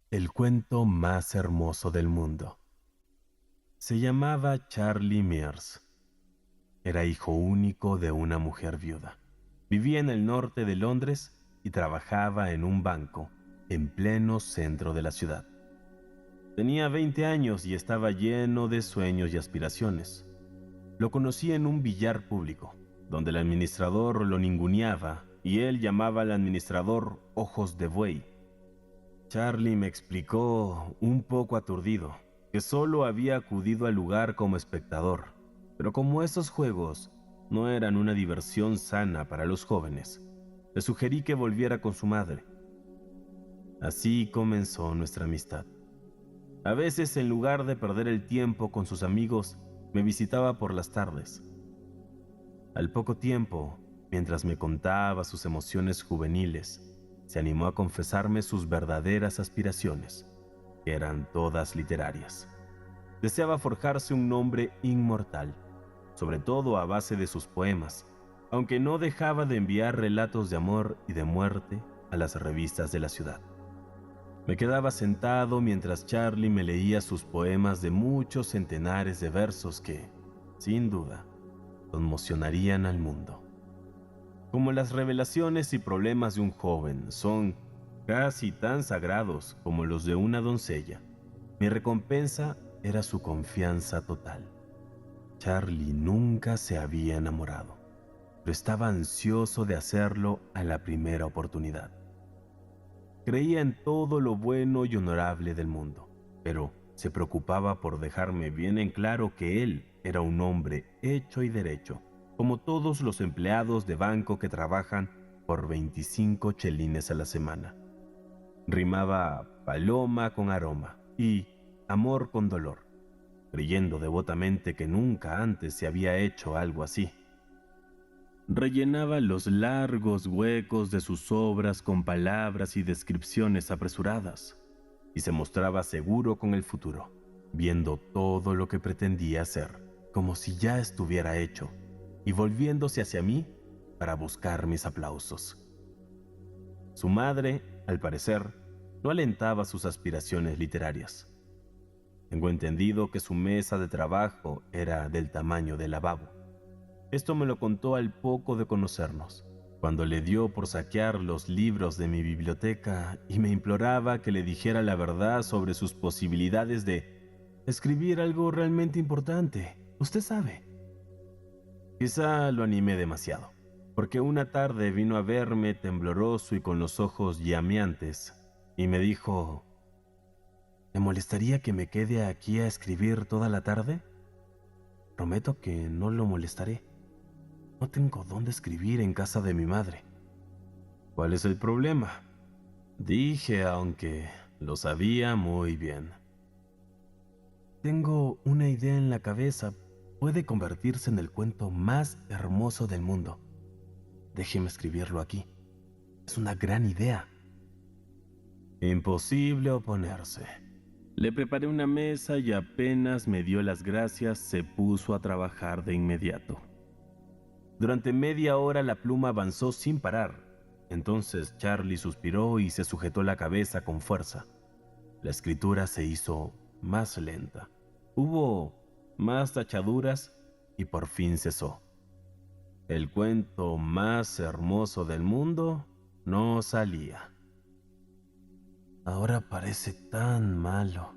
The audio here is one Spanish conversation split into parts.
El cuento más hermoso del mundo. Se llamaba Charlie Mears. Era hijo único de una mujer viuda. Vivía en el norte de Londres y trabajaba en un banco en pleno centro de la ciudad. Tenía 20 años y estaba lleno de sueños y aspiraciones. Lo conocí en un billar público, donde el administrador lo ninguneaba y él llamaba al administrador ojos de buey. Charlie me explicó, un poco aturdido, que solo había acudido al lugar como espectador, pero como esos juegos no eran una diversión sana para los jóvenes, le sugerí que volviera con su madre. Así comenzó nuestra amistad. A veces, en lugar de perder el tiempo con sus amigos, me visitaba por las tardes. Al poco tiempo, mientras me contaba sus emociones juveniles, se animó a confesarme sus verdaderas aspiraciones, que eran todas literarias. Deseaba forjarse un nombre inmortal, sobre todo a base de sus poemas, aunque no dejaba de enviar relatos de amor y de muerte a las revistas de la ciudad. Me quedaba sentado mientras Charlie me leía sus poemas de muchos centenares de versos que, sin duda, conmocionarían al mundo. Como las revelaciones y problemas de un joven son casi tan sagrados como los de una doncella, mi recompensa era su confianza total. Charlie nunca se había enamorado, pero estaba ansioso de hacerlo a la primera oportunidad. Creía en todo lo bueno y honorable del mundo, pero se preocupaba por dejarme bien en claro que él era un hombre hecho y derecho, como todos los empleados de banco que trabajan por 25 chelines a la semana. Rimaba paloma con aroma y amor con dolor, creyendo devotamente que nunca antes se había hecho algo así. Rellenaba los largos huecos de sus obras con palabras y descripciones apresuradas, y se mostraba seguro con el futuro, viendo todo lo que pretendía hacer, como si ya estuviera hecho, y volviéndose hacia mí para buscar mis aplausos. Su madre, al parecer, no alentaba sus aspiraciones literarias. Tengo entendido que su mesa de trabajo era del tamaño del lavabo. Esto me lo contó al poco de conocernos, cuando le dio por saquear los libros de mi biblioteca y me imploraba que le dijera la verdad sobre sus posibilidades de escribir algo realmente importante. Usted sabe. Quizá lo animé demasiado, porque una tarde vino a verme tembloroso y con los ojos llameantes, y me dijo: ¿le molestaría que me quede aquí a escribir toda la tarde? Prometo que no lo molestaré. No tengo dónde escribir en casa de mi madre. ¿Cuál es el problema?, dije, aunque lo sabía muy bien. Tengo una idea en la cabeza. Puede convertirse en el cuento más hermoso del mundo. Déjeme escribirlo aquí. Es una gran idea. Imposible oponerse. Le preparé una mesa y apenas me dio las gracias, se puso a trabajar de inmediato. Durante media hora la pluma avanzó sin parar. Entonces Charlie suspiró y se sujetó la cabeza con fuerza. La escritura se hizo más lenta. Hubo más tachaduras y por fin cesó. El cuento más hermoso del mundo no salía. Ahora parece tan malo,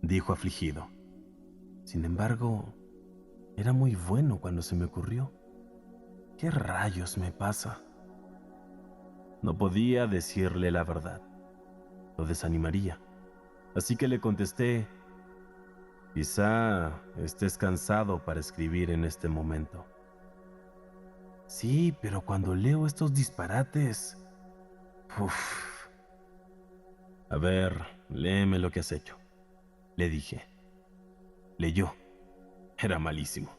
dijo afligido. Sin embargo, era muy bueno cuando se me ocurrió. ¿Qué rayos me pasa? No podía decirle la verdad. Lo desanimaría. Así que le contesté: quizá estés cansado para escribir en este momento. Sí, pero cuando leo estos disparates... Uf. A ver, léeme lo que has hecho, le dije. Leyó. Era malísimo.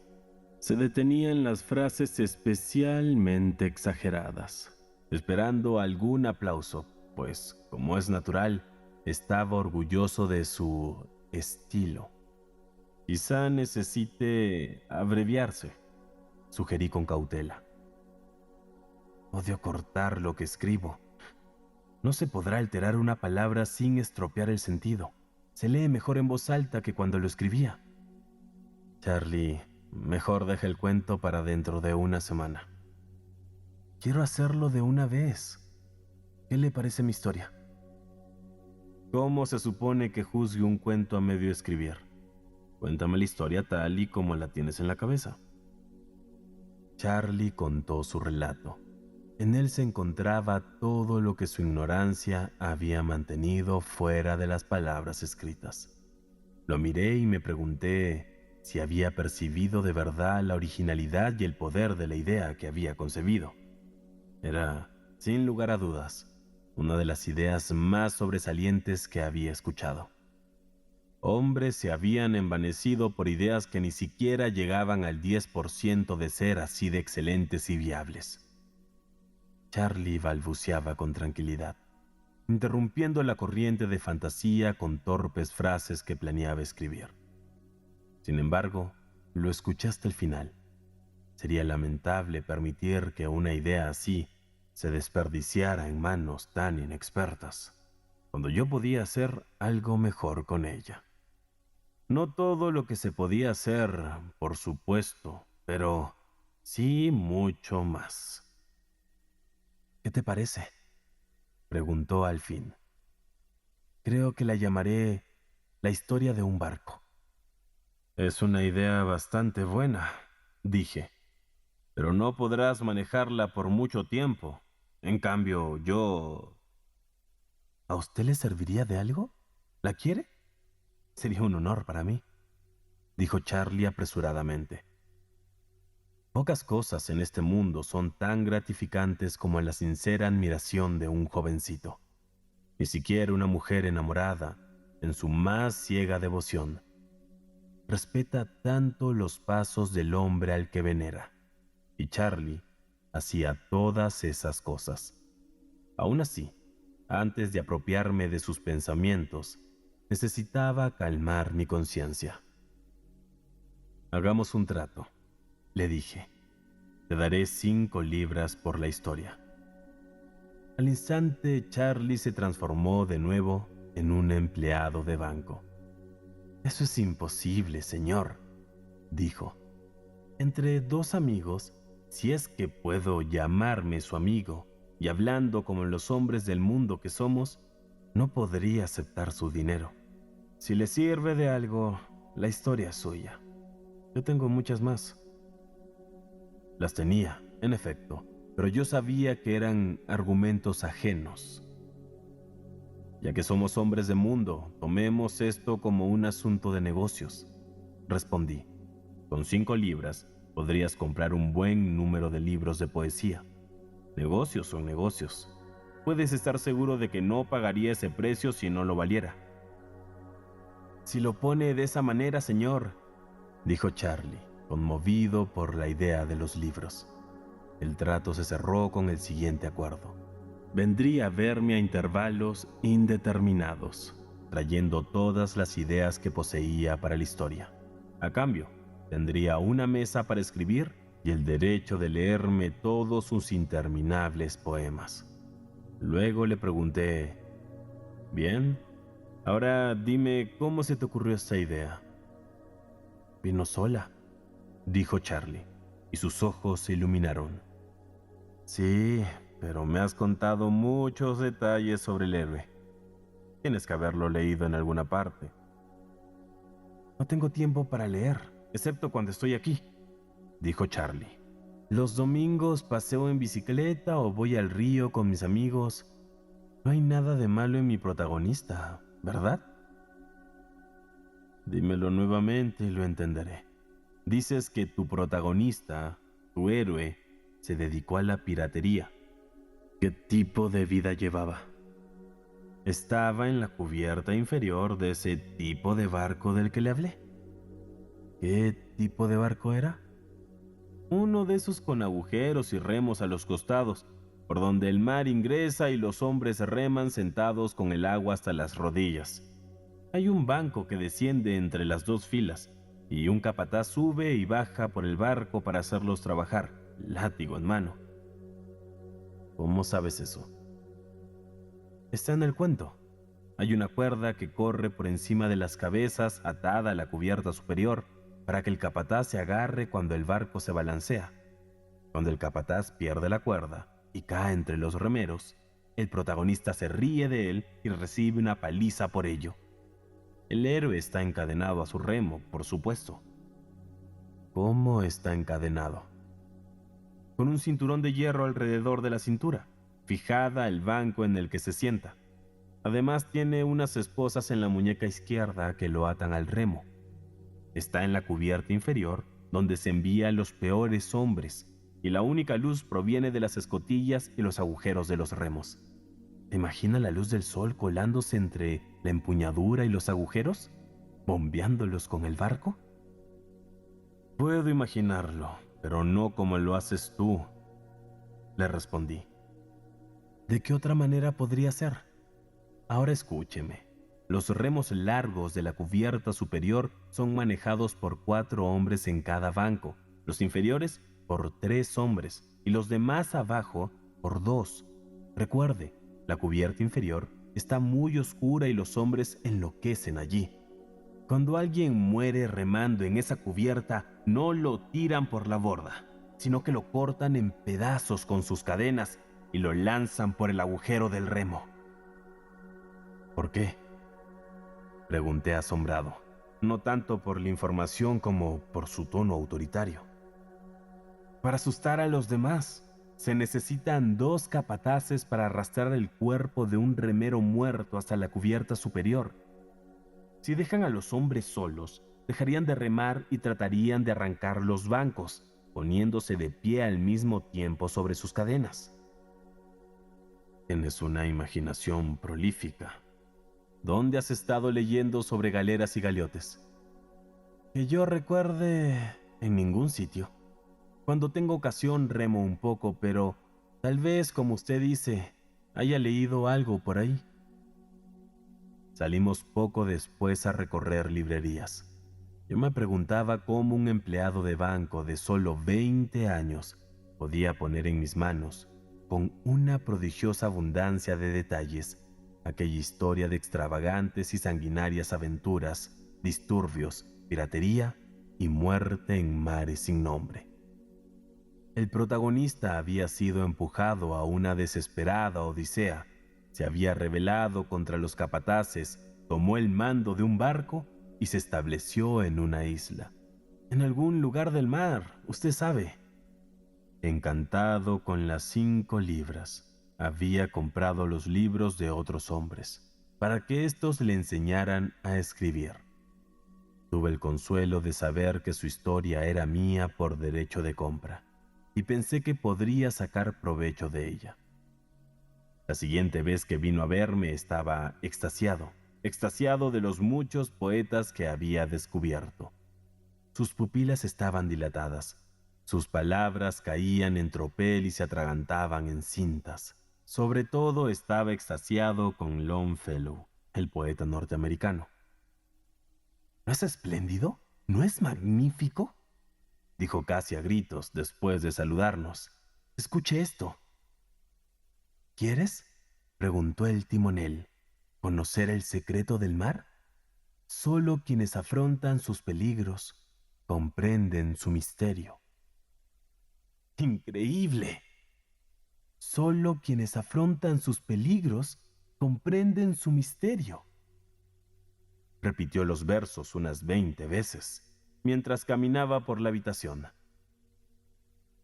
Se detenía en las frases especialmente exageradas, esperando algún aplauso, pues, como es natural, estaba orgulloso de su estilo. Quizá necesite abreviarse, sugerí con cautela. Odio cortar lo que escribo. No se podrá alterar una palabra sin estropear el sentido. Se lee mejor en voz alta que cuando lo escribía. Charlie, mejor deja el cuento para dentro de una semana. Quiero hacerlo de una vez. ¿Qué le parece mi historia? ¿Cómo se supone que juzgue un cuento a medio escribir? Cuéntame la historia tal y como la tienes en la cabeza. Charlie contó su relato. En él se encontraba todo lo que su ignorancia había mantenido fuera de las palabras escritas. Lo miré y me pregunté si había percibido de verdad la originalidad y el poder de la idea que había concebido. Era, sin lugar a dudas, una de las ideas más sobresalientes que había escuchado. Hombres se habían envanecido por ideas que ni siquiera llegaban al 10% de ser así de excelentes y viables. Charlie balbuceaba con tranquilidad, interrumpiendo la corriente de fantasía con torpes frases que planeaba escribir. Sin embargo, lo escuché hasta el final. Sería lamentable permitir que una idea así se desperdiciara en manos tan inexpertas, cuando yo podía hacer algo mejor con ella. No todo lo que se podía hacer, por supuesto, pero sí mucho más. ¿Qué te parece?, preguntó al fin. Creo que la llamaré La historia de un barco. Es una idea bastante buena, dije, pero no podrás manejarla por mucho tiempo. En cambio, yo... ¿A usted le serviría de algo? ¿La quiere? Sería un honor para mí, dijo Charlie apresuradamente. Pocas cosas en este mundo son tan gratificantes como la sincera admiración de un jovencito. Ni siquiera una mujer enamorada, en su más ciega devoción, respeta tanto los pasos del hombre al que venera. Y Charlie hacía todas esas cosas. Aún así, antes de apropiarme de sus pensamientos, necesitaba calmar mi conciencia. Hagamos un trato, le dije. Te daré 5 libras por la historia. Al instante, Charlie se transformó de nuevo en un empleado de banco. Eso es imposible, señor, dijo. Entre dos amigos, si es que puedo llamarme su amigo, y hablando como los hombres del mundo que somos, no podría aceptar su dinero. Si le sirve de algo, la historia es suya. Yo tengo muchas más. Las tenía, en efecto, pero yo sabía que eran argumentos ajenos. Ya que somos hombres de mundo, tomemos esto como un asunto de negocios, respondí. Con 5 libras podrías comprar un buen número de libros de poesía. Negocios son negocios. Puedes estar seguro de que no pagaría ese precio si no lo valiera. Si lo pone de esa manera, señor, dijo Charlie, conmovido por la idea de los libros. El trato se cerró con el siguiente acuerdo. Vendría a verme a intervalos indeterminados, trayendo todas las ideas que poseía para la historia. A cambio, tendría una mesa para escribir y el derecho de leerme todos sus interminables poemas. Luego le pregunté, «Bien, ahora dime cómo se te ocurrió esta idea». «Vino sola», dijo Charlie, y sus ojos se iluminaron. «Sí, pero me has contado muchos detalles sobre el héroe. Tienes que haberlo leído en alguna parte». «No tengo tiempo para leer, excepto cuando estoy aquí», dijo Charlie. «Los domingos paseo en bicicleta o voy al río con mis amigos. No hay nada de malo en mi protagonista, ¿verdad?» «Dímelo nuevamente y lo entenderé. Dices que tu protagonista, tu héroe, se dedicó a la piratería. ¿Qué tipo de vida llevaba?» «Estaba en la cubierta inferior de ese tipo de barco del que le hablé». «¿Qué tipo de barco era?» «Uno de esos con agujeros y remos a los costados, por donde el mar ingresa y los hombres reman sentados con el agua hasta las rodillas. Hay un banco que desciende entre las 2 filas, y un capataz sube y baja por el barco para hacerlos trabajar, látigo en mano». «¿Cómo sabes eso?» Está en el cuento. Hay una cuerda que corre por encima de las cabezas atada a la cubierta superior para que el capataz se agarre cuando el barco se balancea. Cuando el capataz pierde la cuerda y cae entre los remeros, el protagonista se ríe de él y recibe una paliza por ello. El héroe está encadenado a su remo, por supuesto. ¿Cómo está encadenado? Con un cinturón de hierro alrededor de la cintura, fijada al banco en el que se sienta. Además tiene unas esposas en la muñeca izquierda que lo atan al remo. Está en la cubierta inferior, donde se envía a los peores hombres, y la única luz proviene de las escotillas y los agujeros de los remos. ¿Te imaginas la luz del sol colándose entre la empuñadura y los agujeros, bombeándolos con el barco? Puedo imaginarlo, pero no como lo haces tú, le respondí. ¿De qué otra manera podría ser? Ahora escúcheme. Los remos largos de la cubierta superior son manejados por 4 hombres en cada banco, los inferiores por 3 hombres y los de más abajo por 2. Recuerde, la cubierta inferior está muy oscura y los hombres enloquecen allí. Cuando alguien muere remando en esa cubierta, no lo tiran por la borda, sino que lo cortan en pedazos con sus cadenas y lo lanzan por el agujero del remo. ¿Por qué? Pregunté asombrado, no tanto por la información como por su tono autoritario. Para asustar a los demás, se necesitan 2 capataces para arrastrar el cuerpo de un remero muerto hasta la cubierta superior. Si dejan a los hombres solos, dejarían de remar y tratarían de arrancar los bancos, poniéndose de pie al mismo tiempo sobre sus cadenas. Tienes una imaginación prolífica. ¿Dónde has estado leyendo sobre galeras y galeotes? Que yo recuerde, en ningún sitio. Cuando tengo ocasión remo un poco, pero tal vez, como usted dice, haya leído algo por ahí. Salimos poco después a recorrer librerías. Yo me preguntaba cómo un empleado de banco de solo 20 años podía poner en mis manos, con una prodigiosa abundancia de detalles, aquella historia de extravagantes y sanguinarias aventuras, disturbios, piratería y muerte en mares sin nombre. El protagonista había sido empujado a una desesperada odisea, se había rebelado contra los capataces, tomó el mando de un barco y se estableció en una isla. En algún lugar del mar, usted sabe. Encantado con las 5 libras, había comprado los libros de otros hombres, para que éstos le enseñaran a escribir. Tuve el consuelo de saber que su historia era mía por derecho de compra, y pensé que podría sacar provecho de ella. La siguiente vez que vino a verme estaba extasiado de los muchos poetas que había descubierto. Sus pupilas estaban dilatadas, sus palabras caían en tropel y se atragantaban en cintas. Sobre todo estaba extasiado con Longfellow, el poeta norteamericano. ¿No es espléndido? ¿No es magnífico?, dijo casi a gritos después de saludarnos. Escuche esto. ¿Quieres?, preguntó el timonel, ¿conocer el secreto del mar? Solo quienes afrontan sus peligros comprenden su misterio. ¡Increíble! Solo quienes afrontan sus peligros comprenden su misterio. Repitió los versos unas 20 veces, mientras caminaba por la habitación.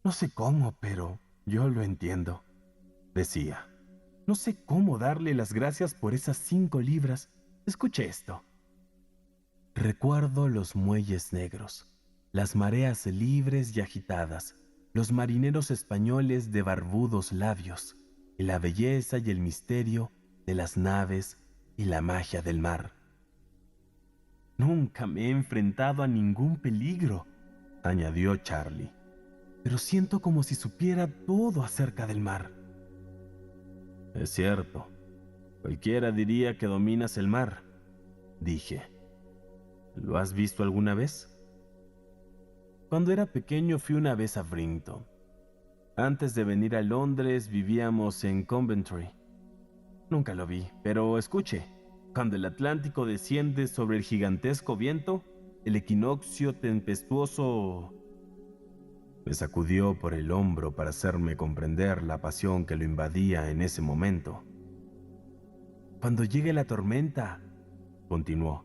No sé cómo, pero yo lo entiendo, decía. No sé cómo darle las gracias por esas 5 libras. Escuche esto. Recuerdo los muelles negros, las mareas libres y agitadas, los marineros españoles de barbudos labios, y la belleza y el misterio de las naves y la magia del mar. Nunca me he enfrentado a ningún peligro, añadió Charlie, pero siento como si supiera todo acerca del mar. Es cierto, cualquiera diría que dominas el mar, dije. ¿Lo has visto alguna vez? Cuando era pequeño fui una vez a Brinton. Antes de venir a Londres vivíamos en Coventry. Nunca lo vi, pero escuche. Cuando el Atlántico desciende sobre el gigantesco viento, el equinoccio tempestuoso me sacudió por el hombro para hacerme comprender la pasión que lo invadía en ese momento. Cuando llegue la tormenta, continuó,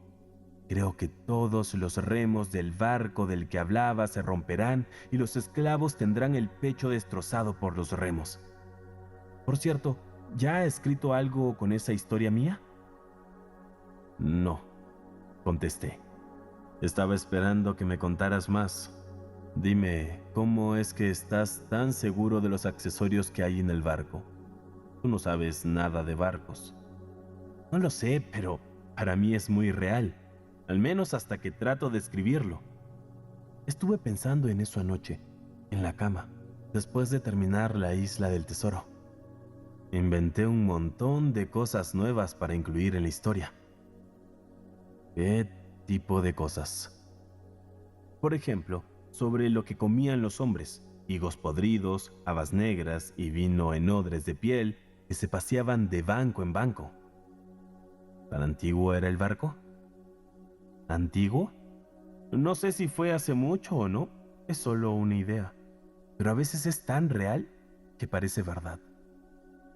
creo que todos los remos del barco del que hablaba se romperán y los esclavos tendrán el pecho destrozado por los remos. Por cierto, ¿ya ha escrito algo con esa historia mía? No, contesté. Estaba esperando que me contaras más. Dime, ¿cómo es que estás tan seguro de los accesorios que hay en el barco? Tú no sabes nada de barcos. No lo sé, pero para mí es muy real, al menos hasta que trato de escribirlo. Estuve pensando en eso anoche, en la cama, después de terminar La Isla del Tesoro. Inventé un montón de cosas nuevas para incluir en la historia. ¿Qué tipo de cosas? Por ejemplo, sobre lo que comían los hombres, higos podridos, habas negras y vino en odres de piel que se paseaban de banco en banco. ¿Tan antiguo era el barco? ¿Antiguo? No sé si fue hace mucho o no, es solo una idea, pero a veces es tan real que parece verdad.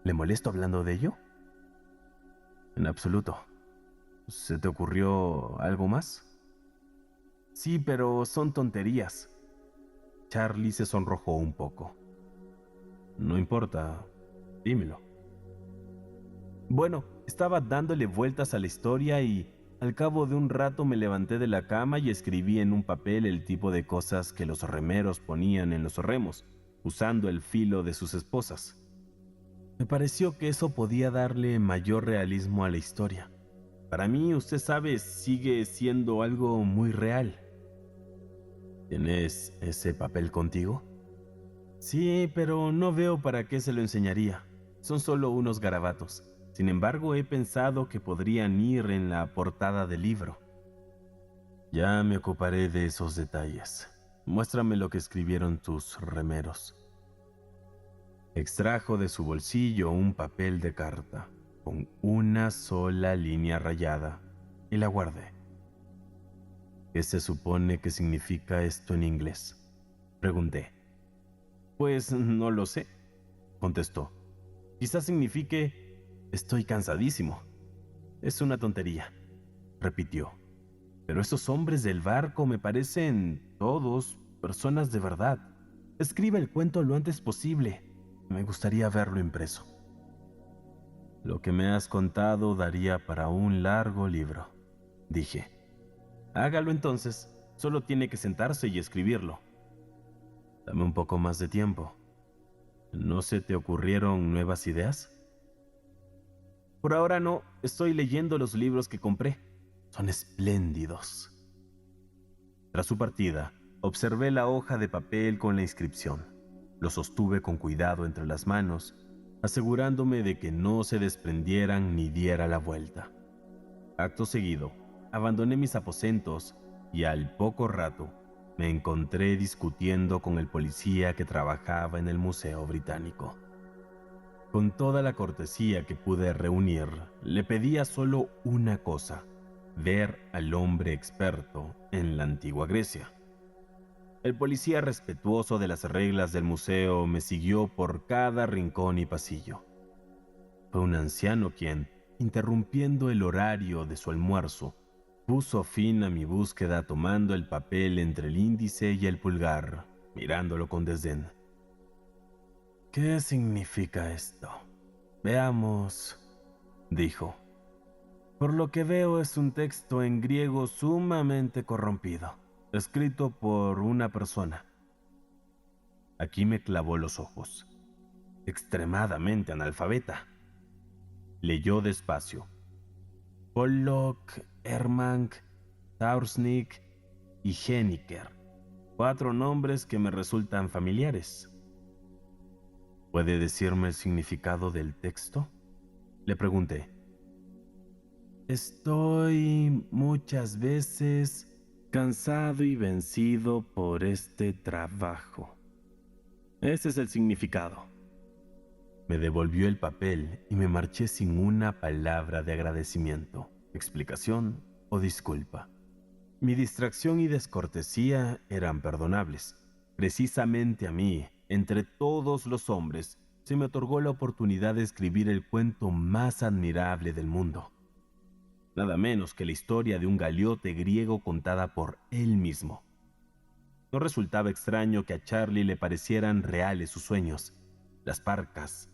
¿Le molesto hablando de ello? En absoluto. ¿Se te ocurrió algo más? Sí, pero son tonterías. Charlie se sonrojó un poco. No importa, dímelo. Bueno, estaba dándole vueltas a la historia y al cabo de un rato me levanté de la cama y escribí en un papel el tipo de cosas que los remeros ponían en los remos, usando el filo de sus esposas. Me pareció que eso podía darle mayor realismo a la historia. Para mí, usted sabe, sigue siendo algo muy real. ¿Tienes ese papel contigo? Sí, pero no veo para qué se lo enseñaría. Son solo unos garabatos. Sin embargo, he pensado que podrían ir en la portada del libro. Ya me ocuparé de esos detalles. Muéstrame lo que escribieron tus remeros. Extrajo de su bolsillo un papel de carta, con una sola línea rayada, y la guardé. ¿Qué se supone que significa esto en inglés? Pregunté. Pues no lo sé, contestó. Quizás signifique estoy cansadísimo. Es una tontería, repitió. Pero esos hombres del barco me parecen todos personas de verdad. Escribe el cuento lo antes posible. Me gustaría verlo impreso. Lo que me has contado daría para un largo libro, dije. Hágalo entonces. Solo tiene que sentarse y escribirlo. Dame un poco más de tiempo. ¿No se te ocurrieron nuevas ideas? Por ahora no, estoy leyendo los libros que compré. Son espléndidos. Tras su partida, observé la hoja de papel con la inscripción. Lo sostuve con cuidado entre las manos, asegurándome de que no se desprendieran ni diera la vuelta. Acto seguido, abandoné mis aposentos y al poco rato me encontré discutiendo con el policía que trabajaba en el Museo Británico. Con toda la cortesía que pude reunir, le pedía solo una cosa: ver al hombre experto en la antigua Grecia. El policía, respetuoso de las reglas del museo, me siguió por cada rincón y pasillo. Fue un anciano quien, interrumpiendo el horario de su almuerzo, puso fin a mi búsqueda tomando el papel entre el índice y el pulgar, mirándolo con desdén. ¿Qué significa esto? Veamos, dijo. Por lo que veo es un texto en griego sumamente corrompido, escrito por una persona. Aquí me clavó los ojos. Extremadamente analfabeta. Leyó despacio. Pollock, Ermank, Taursnik y Henniker. 4 nombres que me resultan familiares. ¿Puede decirme el significado del texto? Le pregunté. Estoy muchas veces cansado y vencido por este trabajo. Ese es el significado. Me devolvió el papel y me marché sin una palabra de agradecimiento, explicación o disculpa. Mi distracción y descortesía eran perdonables. Precisamente a mí, entre todos los hombres, se me otorgó la oportunidad de escribir el cuento más admirable del mundo. Nada menos que la historia de un galeote griego contada por él mismo. No resultaba extraño que a Charlie le parecieran reales sus sueños. Las parcas,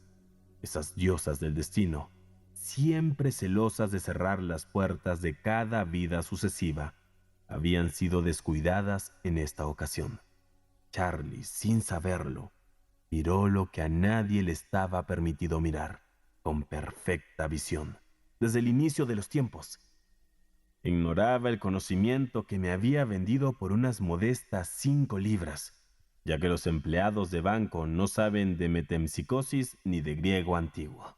esas diosas del destino, siempre celosas de cerrar las puertas de cada vida sucesiva, habían sido descuidadas en esta ocasión. Charlie, sin saberlo, miró lo que a nadie le estaba permitido mirar, con perfecta visión, desde el inicio de los tiempos. Ignoraba el conocimiento que me había vendido por unas modestas 5 libras, ya que los empleados de banco no saben de metempsicosis ni de griego antiguo.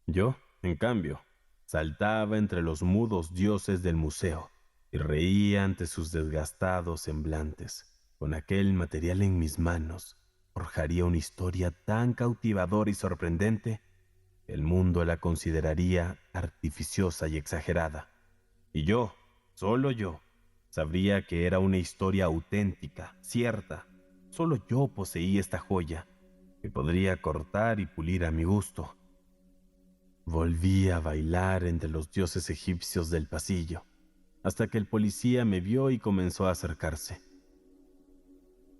Yo, en cambio, saltaba entre los mudos dioses del museo y reía ante sus desgastados semblantes. Con aquel material en mis manos, forjaría una historia tan cautivadora y sorprendente que el mundo la consideraría artificiosa y exagerada. Y yo, solo yo, sabría que era una historia auténtica, cierta. Solo yo poseía esta joya, que podría cortar y pulir a mi gusto. Volví a bailar entre los dioses egipcios del pasillo, hasta que el policía me vio y comenzó a acercarse.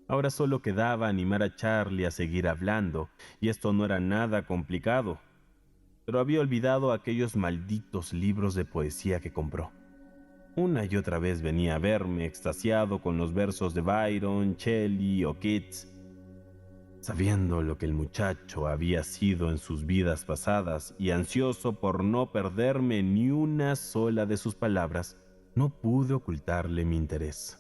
Ahora solo quedaba animar a Charlie a seguir hablando, y esto no era nada complicado, pero había olvidado aquellos malditos libros de poesía que compró. Una y otra vez venía a verme extasiado con los versos de Byron, Shelley o Keats. Sabiendo lo que el muchacho había sido en sus vidas pasadas y ansioso por no perderme ni una sola de sus palabras, no pude ocultarle mi interés.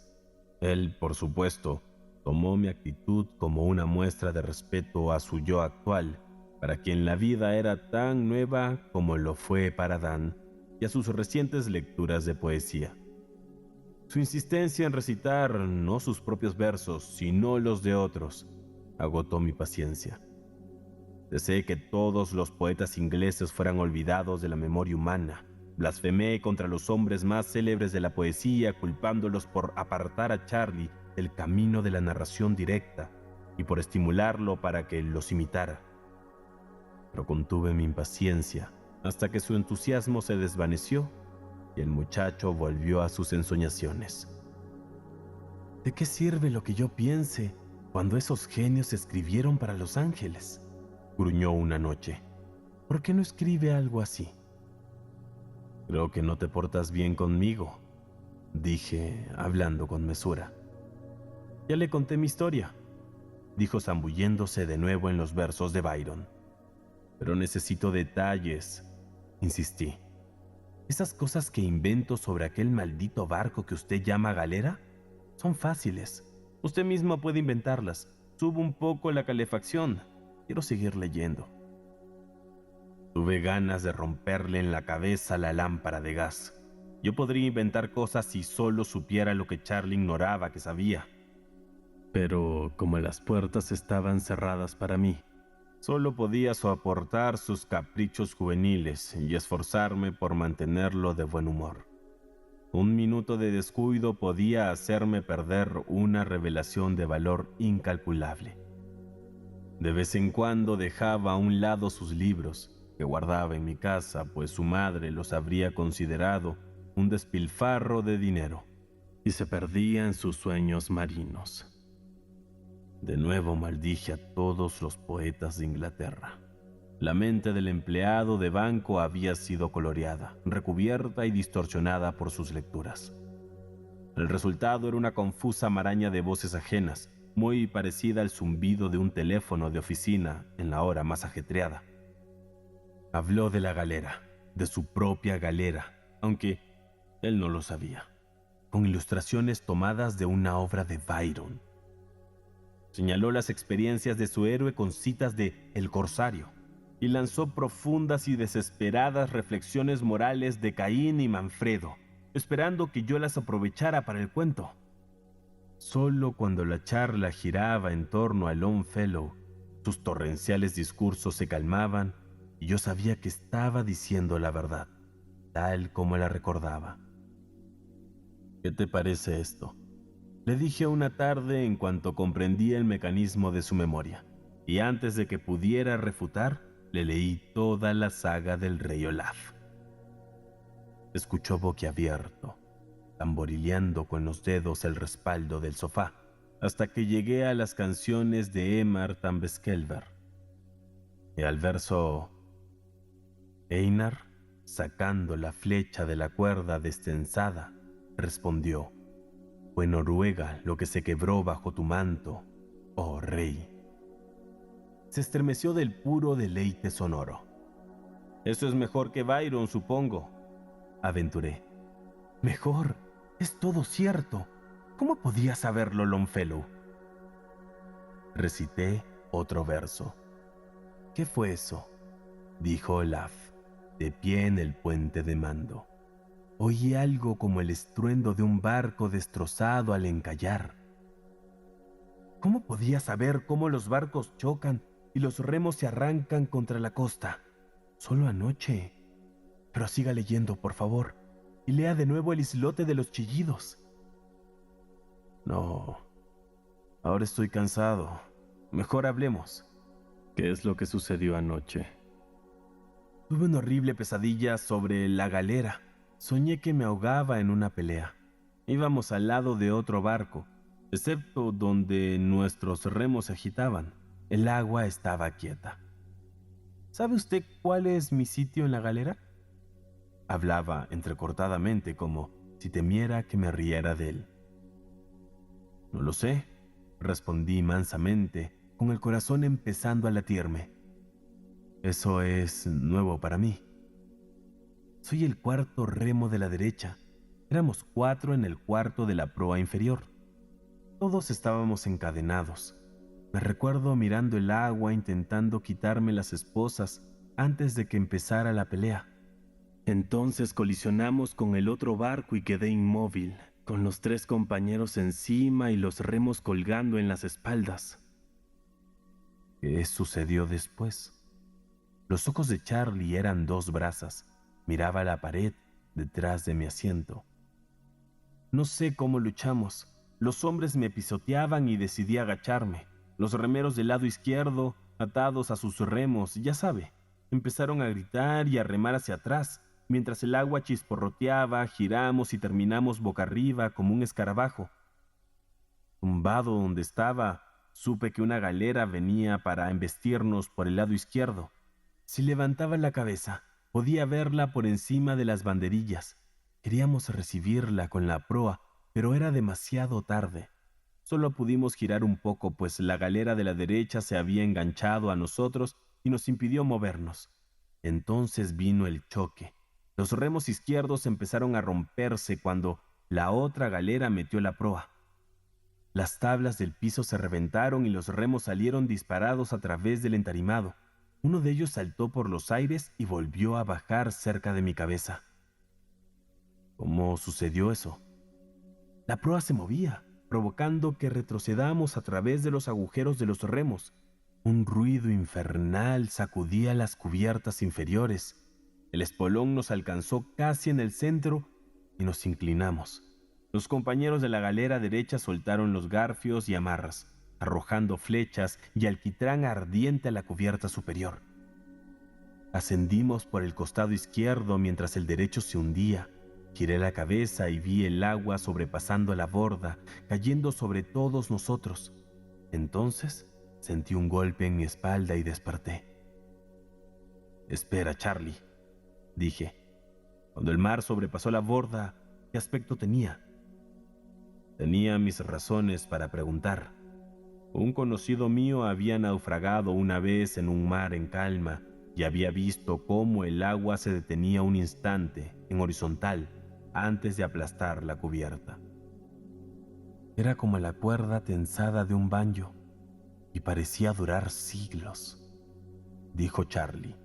Él, por supuesto, tomó mi actitud como una muestra de respeto a su yo actual, para quien la vida era tan nueva como lo fue para Dan, y a sus recientes lecturas de poesía. Su insistencia en recitar no sus propios versos, sino los de otros, agotó mi paciencia. Deseé que todos los poetas ingleses fueran olvidados de la memoria humana. Blasfemé contra los hombres más célebres de la poesía, culpándolos por apartar a Charlie del camino de la narración directa y por estimularlo para que los imitara. Pero contuve mi impaciencia hasta que su entusiasmo se desvaneció y el muchacho volvió a sus ensoñaciones. ¿De qué sirve lo que yo piense cuando esos genios escribieron para los ángeles?, gruñó una noche. ¿Por qué no escribe algo así? Creo que no te portas bien conmigo, dije, hablando con mesura. Ya le conté mi historia, dijo zambulléndose de nuevo en los versos de Byron. Pero necesito detalles, insistí. Esas cosas que invento sobre aquel maldito barco que usted llama galera son fáciles. Usted mismo puede inventarlas. Subo un poco la calefacción. Quiero seguir leyendo. Tuve ganas de romperle en la cabeza la lámpara de gas. Yo podría inventar cosas si solo supiera lo que Charlie ignoraba que sabía. Pero como las puertas estaban cerradas para mí, solo podía soportar sus caprichos juveniles y esforzarme por mantenerlo de buen humor. Un minuto de descuido podía hacerme perder una revelación de valor incalculable. De vez en cuando dejaba a un lado sus libros, que guardaba en mi casa, pues su madre los habría considerado un despilfarro de dinero, y se perdía en sus sueños marinos. De nuevo maldije a todos los poetas de Inglaterra. La mente del empleado de banco había sido coloreada, recubierta y distorsionada por sus lecturas. El resultado era una confusa maraña de voces ajenas, muy parecida al zumbido de un teléfono de oficina en la hora más ajetreada. Habló de la galera, de su propia galera, aunque él no lo sabía, con ilustraciones tomadas de una obra de Byron. Señaló las experiencias de su héroe con citas de El Corsario y lanzó profundas y desesperadas reflexiones morales de Caín y Manfredo, esperando que yo las aprovechara para el cuento. Solo cuando la charla giraba en torno a Longfellow, Tus torrenciales discursos se calmaban y yo sabía que estaba diciendo la verdad, tal como la recordaba. ¿Qué te parece esto?, le dije una tarde en cuanto comprendí el mecanismo de su memoria, y antes de que pudiera refutar, le leí toda la saga del rey Olaf. Escuchó boquiabierto, tamborileando con los dedos el respaldo del sofá, hasta que llegué a las canciones de Emmar Tambeskelver. Y al verso Einar, sacando la flecha de la cuerda destensada, respondió: «Fue Noruega lo que se quebró bajo tu manto, oh rey». Se estremeció del puro deleite sonoro. «Eso es mejor que Byron, supongo», aventuré. «Mejor, es todo cierto. ¿Cómo podía saberlo Longfellow?». Recité otro verso. «¿Qué fue eso?», dijo Olaf, de pie en el puente de mando. Oí algo como el estruendo de un barco destrozado al encallar. ¿Cómo podía saber cómo los barcos chocan y los remos se arrancan contra la costa? Solo anoche. Pero siga leyendo, por favor, y lea de nuevo el islote de los chillidos. No, ahora estoy cansado. Mejor hablemos. ¿Qué es lo que sucedió anoche? Tuve una horrible pesadilla sobre la galera. Soñé que me ahogaba en una pelea. Íbamos al lado de otro barco, excepto donde nuestros remos se agitaban. El agua estaba quieta. ¿Sabe usted cuál es mi sitio en la galera?, hablaba entrecortadamente, como si temiera que me riera de él. «No lo sé», respondí mansamente, con el corazón empezando a latirme. «Eso es nuevo para mí. Soy el cuarto remo de la derecha. Éramos 4 en el cuarto de la proa inferior. Todos estábamos encadenados. Me recuerdo mirando el agua intentando quitarme las esposas antes de que empezara la pelea. Entonces colisionamos con el otro barco y quedé inmóvil, con los 3 compañeros encima y los remos colgando en las espaldas». ¿Qué sucedió después? Los ojos de Charlie eran 2 brasas. Miraba la pared detrás de mi asiento. No sé cómo luchamos. Los hombres me pisoteaban y decidí agacharme. Los remeros del lado izquierdo, atados a sus remos, ya sabe, empezaron a gritar y a remar hacia atrás. Mientras el agua chisporroteaba, giramos y terminamos boca arriba como un escarabajo. Tumbado donde estaba, supe que una galera venía para embestirnos por el lado izquierdo. Si levantaba la cabeza, podía verla por encima de las banderillas. Queríamos recibirla con la proa, pero era demasiado tarde. Solo pudimos girar un poco, pues la galera de la derecha se había enganchado a nosotros y nos impidió movernos. Entonces vino el choque. Los remos izquierdos empezaron a romperse cuando la otra galera metió la proa. Las tablas del piso se reventaron y los remos salieron disparados a través del entarimado. Uno de ellos saltó por los aires y volvió a bajar cerca de mi cabeza. ¿Cómo sucedió eso? La proa se movía, provocando que retrocedamos a través de los agujeros de los remos. Un ruido infernal sacudía las cubiertas inferiores. El espolón nos alcanzó casi en el centro y nos inclinamos. Los compañeros de la galera derecha soltaron los garfios y amarras, arrojando flechas y alquitrán ardiente a la cubierta superior. Ascendimos por el costado izquierdo mientras el derecho se hundía. Giré la cabeza y vi el agua sobrepasando la borda, cayendo sobre todos nosotros. Entonces sentí un golpe en mi espalda y desperté. «Espera, Charlie», dije. Cuando el mar sobrepasó la borda, ¿qué aspecto tenía? Tenía mis razones para preguntar. Un conocido mío había naufragado una vez en un mar en calma y había visto cómo el agua se detenía un instante en horizontal antes de aplastar la cubierta. Era como la cuerda tensada de un banjo y parecía durar siglos, dijo Charlie.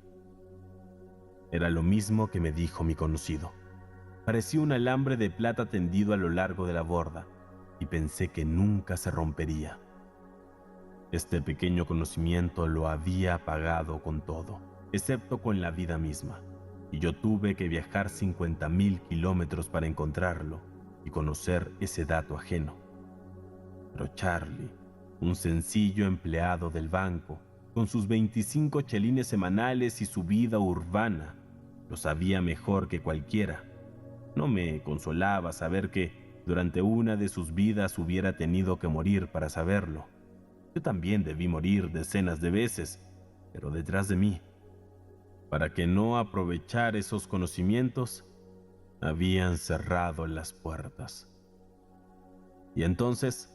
Era lo mismo que me dijo mi conocido. Parecía un alambre de plata tendido a lo largo de la borda y pensé que nunca se rompería. Este pequeño conocimiento lo había pagado con todo, excepto con la vida misma, y yo tuve que viajar 50.000 kilómetros para encontrarlo y conocer ese dato ajeno. Pero Charlie, un sencillo empleado del banco, con sus 25 chelines semanales y su vida urbana, lo sabía mejor que cualquiera. No me consolaba saber que durante una de sus vidas hubiera tenido que morir para saberlo. Yo también debí morir decenas de veces, pero detrás de mí. Para que no aprovechar esos conocimientos, habían cerrado las puertas. Y entonces,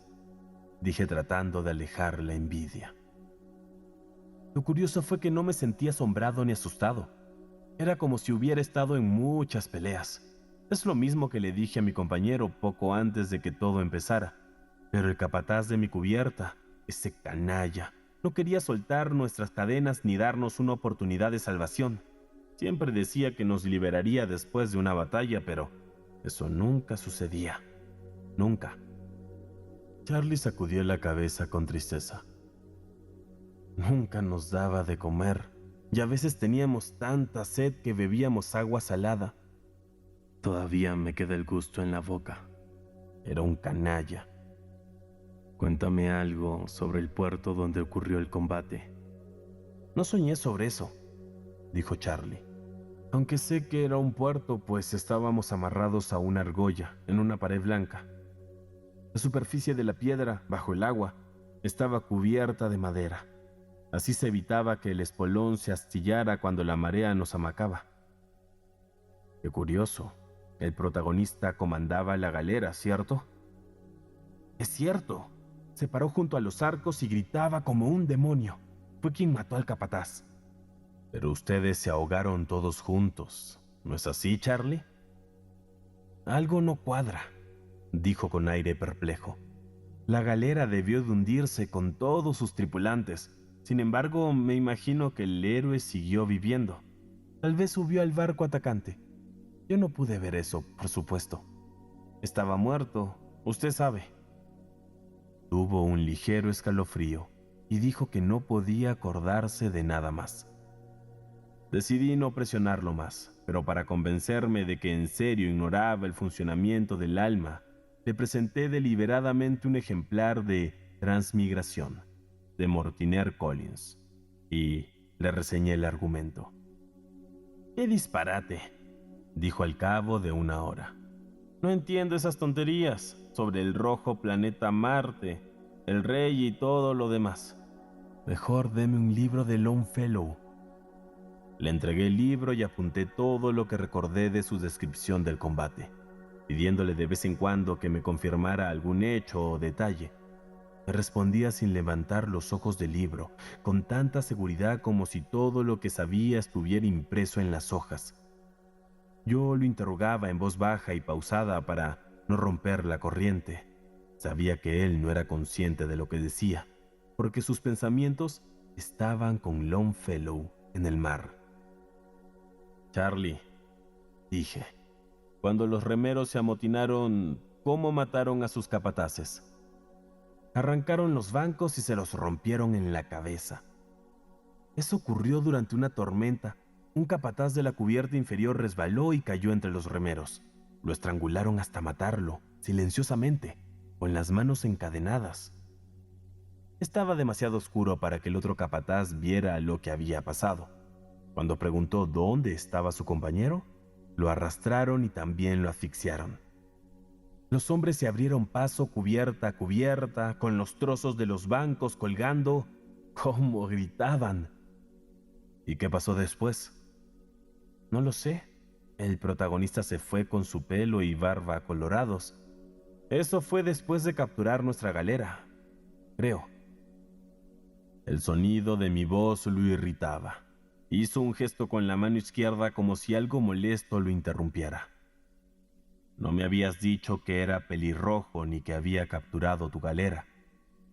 dije tratando de alejar la envidia. Lo curioso fue que no me sentí asombrado ni asustado. Era como si hubiera estado en muchas peleas. Es lo mismo que le dije a mi compañero poco antes de que todo empezara. Pero el capataz de mi cubierta, ese canalla, no quería soltar nuestras cadenas ni darnos una oportunidad de salvación. Siempre decía que nos liberaría después de una batalla, pero eso nunca sucedía. Nunca. Charlie sacudió la cabeza con tristeza. Nunca nos daba de comer, y a veces teníamos tanta sed que bebíamos agua salada. Todavía me queda el gusto en la boca. Era un canalla. Cuéntame algo sobre el puerto donde ocurrió el combate. No soñé sobre eso, dijo Charlie. Aunque sé que era un puerto, pues estábamos amarrados a una argolla en una pared blanca. La superficie de la piedra, bajo el agua, estaba cubierta de madera. Así se evitaba que el espolón se astillara cuando la marea nos amacaba. Qué curioso. El protagonista comandaba la galera, ¿cierto? Es cierto. Se paró junto a los arcos y gritaba como un demonio. Fue quien mató al capataz. Pero ustedes se ahogaron todos juntos, ¿no es así, Charlie? Algo no cuadra, dijo con aire perplejo. La galera debió de hundirse con todos sus tripulantes. Sin embargo, me imagino que el héroe siguió viviendo. Tal vez subió al barco atacante. Yo no pude ver eso, por supuesto. Estaba muerto, usted sabe. Tuvo un ligero escalofrío y dijo que no podía acordarse de nada más. Decidí no presionarlo más, pero para convencerme de que en serio ignoraba el funcionamiento del alma, le presenté deliberadamente un ejemplar de Transmigración, de Mortimer Collins, y le reseñé el argumento. ¡Qué disparate!, dijo al cabo de una hora. No entiendo esas tonterías sobre el rojo planeta Marte, el rey y todo lo demás. Mejor deme un libro de Longfellow. Le entregué el libro y apunté todo lo que recordé de su descripción del combate, pidiéndole de vez en cuando que me confirmara algún hecho o detalle. Me respondía sin levantar los ojos del libro, con tanta seguridad como si todo lo que sabía estuviera impreso en las hojas. Yo lo interrogaba en voz baja y pausada para no romper la corriente. Sabía que él no era consciente de lo que decía, porque sus pensamientos estaban con Longfellow en el mar. Charlie, dije, cuando los remeros se amotinaron, ¿cómo mataron a sus capataces? Arrancaron los bancos y se los rompieron en la cabeza. Eso ocurrió durante una tormenta. Un capataz de la cubierta inferior resbaló y cayó entre los remeros. Lo estrangularon hasta matarlo, silenciosamente, con las manos encadenadas. Estaba demasiado oscuro para que el otro capataz viera lo que había pasado. Cuando preguntó dónde estaba su compañero, lo arrastraron y también lo asfixiaron. Los hombres se abrieron paso cubierta a cubierta, con los trozos de los bancos colgando. ¡Cómo gritaban! ¿Y qué pasó después? No lo sé. El protagonista se fue con su pelo y barba colorados. Eso fue después de capturar nuestra galera, creo. El sonido de mi voz lo irritaba. Hizo un gesto con la mano izquierda como si algo molesto lo interrumpiera. No me habías dicho que era pelirrojo ni que había capturado tu galera,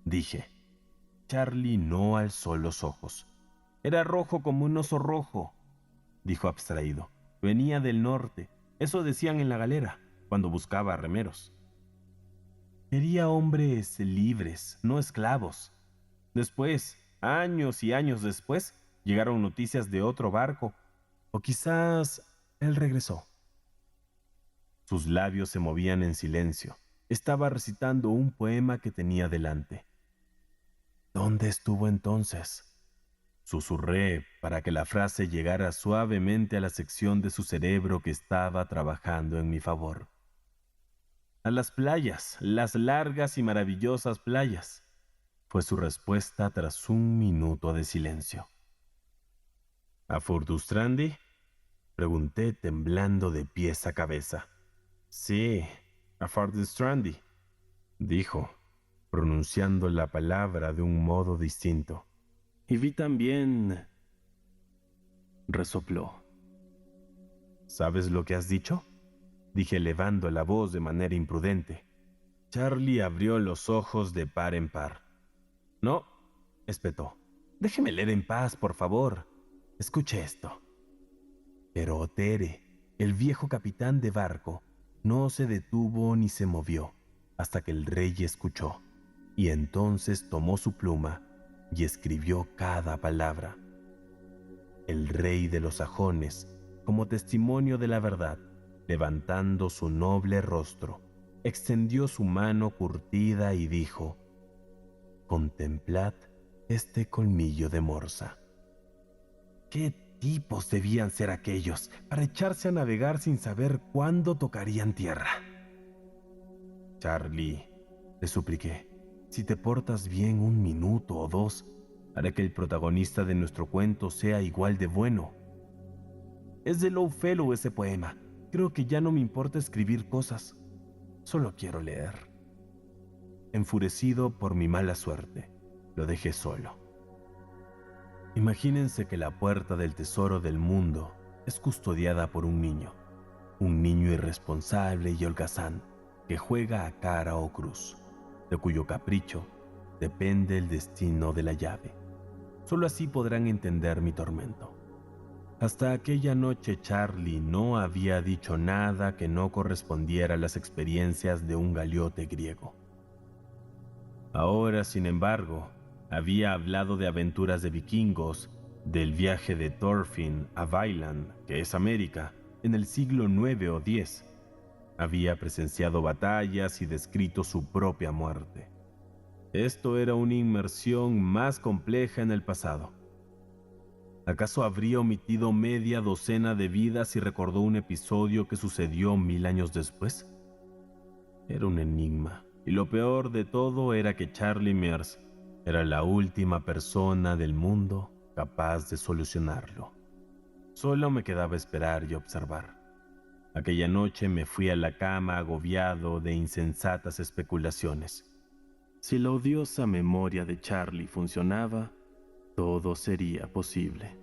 dije. Charlie no alzó los ojos. Era rojo como un oso rojo, dijo abstraído. Venía del norte, eso decían en la galera, cuando buscaba remeros. Quería hombres libres, no esclavos. Después, años y años después, llegaron noticias de otro barco, o quizás él regresó. Sus labios se movían en silencio. Estaba recitando un poema que tenía delante. ¿Dónde estuvo entonces? Susurré para que la frase llegara suavemente a la sección de su cerebro que estaba trabajando en mi favor. A las playas, las largas y maravillosas playas, fue su respuesta tras un minuto de silencio. ¿A Furdurstrandi? Pregunté temblando de pies a cabeza. Sí, a Furdurstrandi, dijo, pronunciando la palabra de un modo distinto. Y vi también... resopló. ¿Sabes lo que has dicho? Dije elevando la voz de manera imprudente. Charlie abrió los ojos de par en par. No, espetó. Déjeme leer en paz, por favor. Escuche esto. Pero Otere, el viejo capitán de barco, no se detuvo ni se movió hasta que el rey escuchó, y entonces tomó su pluma y escribió cada palabra. El rey de los sajones, como testimonio de la verdad, levantando su noble rostro, extendió su mano curtida y dijo: «Contemplad este colmillo de morsa». ¿Qué tipos debían ser aquellos para echarse a navegar sin saber cuándo tocarían tierra? Charlie, le supliqué, si te portas bien un minuto o dos, haré que el protagonista de nuestro cuento sea igual de bueno. Es de Longfellow ese poema. Creo que ya no me importa escribir cosas. Solo quiero leer. Enfurecido por mi mala suerte, lo dejé solo. Imagínense que la puerta del tesoro del mundo es custodiada por un niño irresponsable y holgazán que juega a cara o cruz, de cuyo capricho depende el destino de la llave. Solo así podrán entender mi tormento. Hasta aquella noche Charlie no había dicho nada que no correspondiera a las experiencias de un galeote griego. Ahora, sin embargo, había hablado de aventuras de vikingos, del viaje de Thorfinn a Vineland, que es América, en el siglo IX o X. Había presenciado batallas y descrito su propia muerte. Esto era una inmersión más compleja en el pasado. ¿Acaso habría omitido media docena de vidas y recordó un episodio que sucedió 1000 años después? Era un enigma, y lo peor de todo era que Charlie Mears era la última persona del mundo capaz de solucionarlo. Solo me quedaba esperar y observar. Aquella noche me fui a la cama agobiado de insensatas especulaciones. Si la odiosa memoria de Charlie funcionaba, todo sería posible.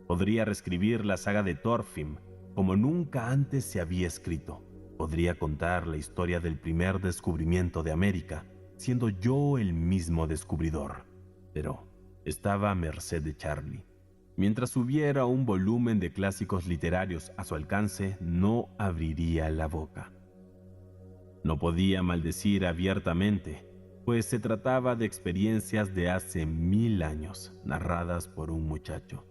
Podría reescribir la saga de Thorfinn como nunca antes se había escrito. Podría contar la historia del primer descubrimiento de América, siendo yo el mismo descubridor. Pero estaba a merced de Charlie. Mientras hubiera un volumen de clásicos literarios a su alcance, no abriría la boca. No podía maldecir abiertamente, pues se trataba de experiencias de hace 1000 años, narradas por un muchacho.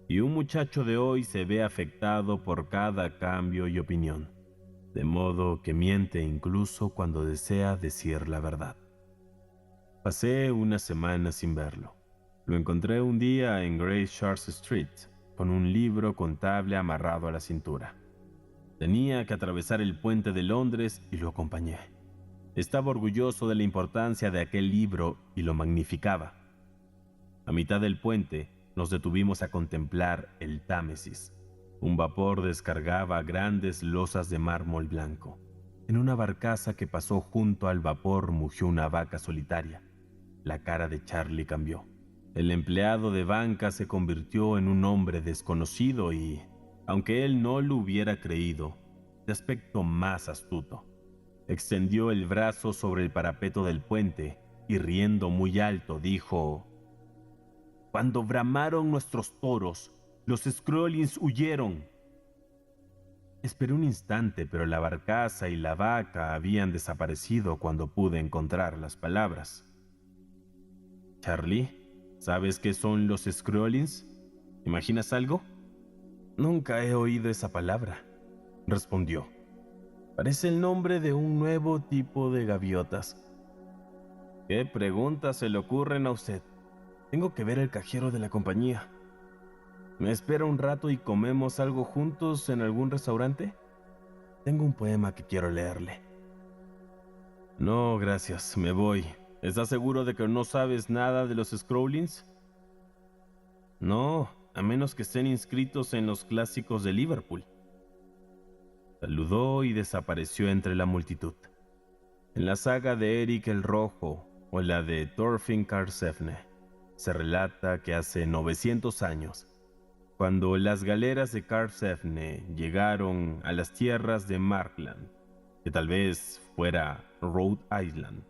Y un muchacho de hoy se ve afectado por cada cambio y opinión, de modo que miente incluso cuando desea decir la verdad. Pasé una semana sin verlo. Lo encontré un día en Great Charles Street, con un libro contable amarrado a la cintura. Tenía que atravesar el puente de Londres y lo acompañé. Estaba orgulloso de la importancia de aquel libro y lo magnificaba. A mitad del puente nos detuvimos a contemplar el Támesis. Un vapor descargaba grandes losas de mármol blanco. En una barcaza que pasó junto al vapor mugió una vaca solitaria. La cara de Charlie cambió. El empleado de banca se convirtió en un hombre desconocido y, aunque él no lo hubiera creído, de aspecto más astuto. Extendió el brazo sobre el parapeto del puente y, riendo muy alto, dijo: «Cuando bramaron nuestros toros, los Skrollings huyeron». Esperé un instante, pero la barcaza y la vaca habían desaparecido cuando pude encontrar las palabras. Charlie, ¿sabes qué son los Skrullings? ¿Imaginas algo? Nunca he oído esa palabra, respondió. Parece el nombre de un nuevo tipo de gaviotas. ¿Qué preguntas se le ocurren a usted? Tengo que ver el cajero de la compañía. ¿Me espera un rato y comemos algo juntos en algún restaurante? Tengo un poema que quiero leerle. No, gracias, me voy. ¿Estás seguro de que no sabes nada de los Skrullings? No, a menos que estén inscritos en los clásicos de Liverpool. Saludó y desapareció entre la multitud. En la saga de Eric el Rojo o la de Thorfinn Karlsefne, se relata que hace 900 años, cuando las galeras de Karlsefne llegaron a las tierras de Markland, que tal vez fuera Rhode Island,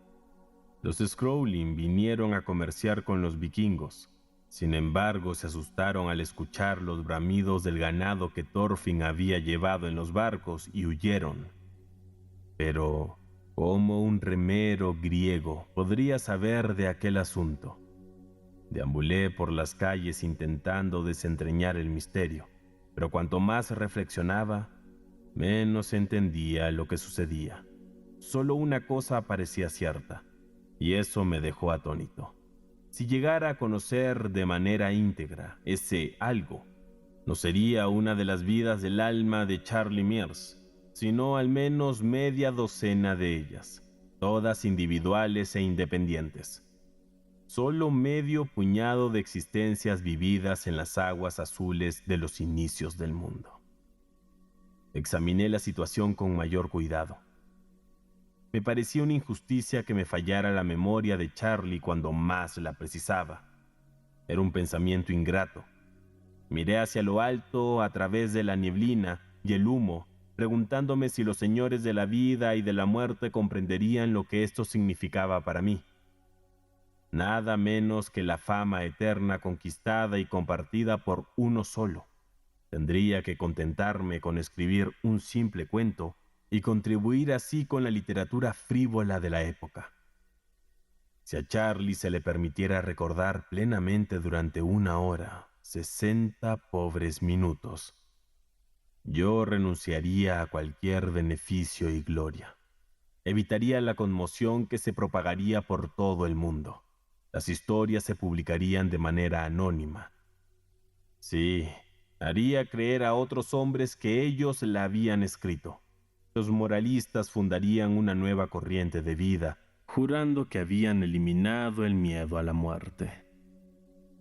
los Skrullin vinieron a comerciar con los vikingos. Sin embargo, se asustaron al escuchar los bramidos del ganado que Thorfinn había llevado en los barcos y huyeron. Pero, ¿cómo un remero griego podría saber de aquel asunto? Deambulé por las calles intentando desentrañar el misterio, pero cuanto más reflexionaba, menos entendía lo que sucedía. Solo una cosa parecía cierta, y eso me dejó atónito. Si llegara a conocer de manera íntegra ese algo, no sería una de las vidas del alma de Charlie Mears, sino al menos media docena de ellas, todas individuales e independientes. Solo medio puñado de existencias vividas en las aguas azules de los inicios del mundo. Examiné la situación con mayor cuidado. Me parecía una injusticia que me fallara la memoria de Charlie cuando más la precisaba. Era un pensamiento ingrato. Miré hacia lo alto a través de la nieblina y el humo, preguntándome si los señores de la vida y de la muerte comprenderían lo que esto significaba para mí. Nada menos que la fama eterna conquistada y compartida por uno solo. Tendría que contentarme con escribir un simple cuento y contribuir así con la literatura frívola de la época. Si a Charlie se le permitiera recordar plenamente durante 1 hora, 60 pobres minutos, yo renunciaría a cualquier beneficio y gloria. Evitaría la conmoción que se propagaría por todo el mundo. Las historias se publicarían de manera anónima. Sí, haría creer a otros hombres que ellos la habían escrito. Los moralistas fundarían una nueva corriente de vida, jurando que habían eliminado el miedo a la muerte.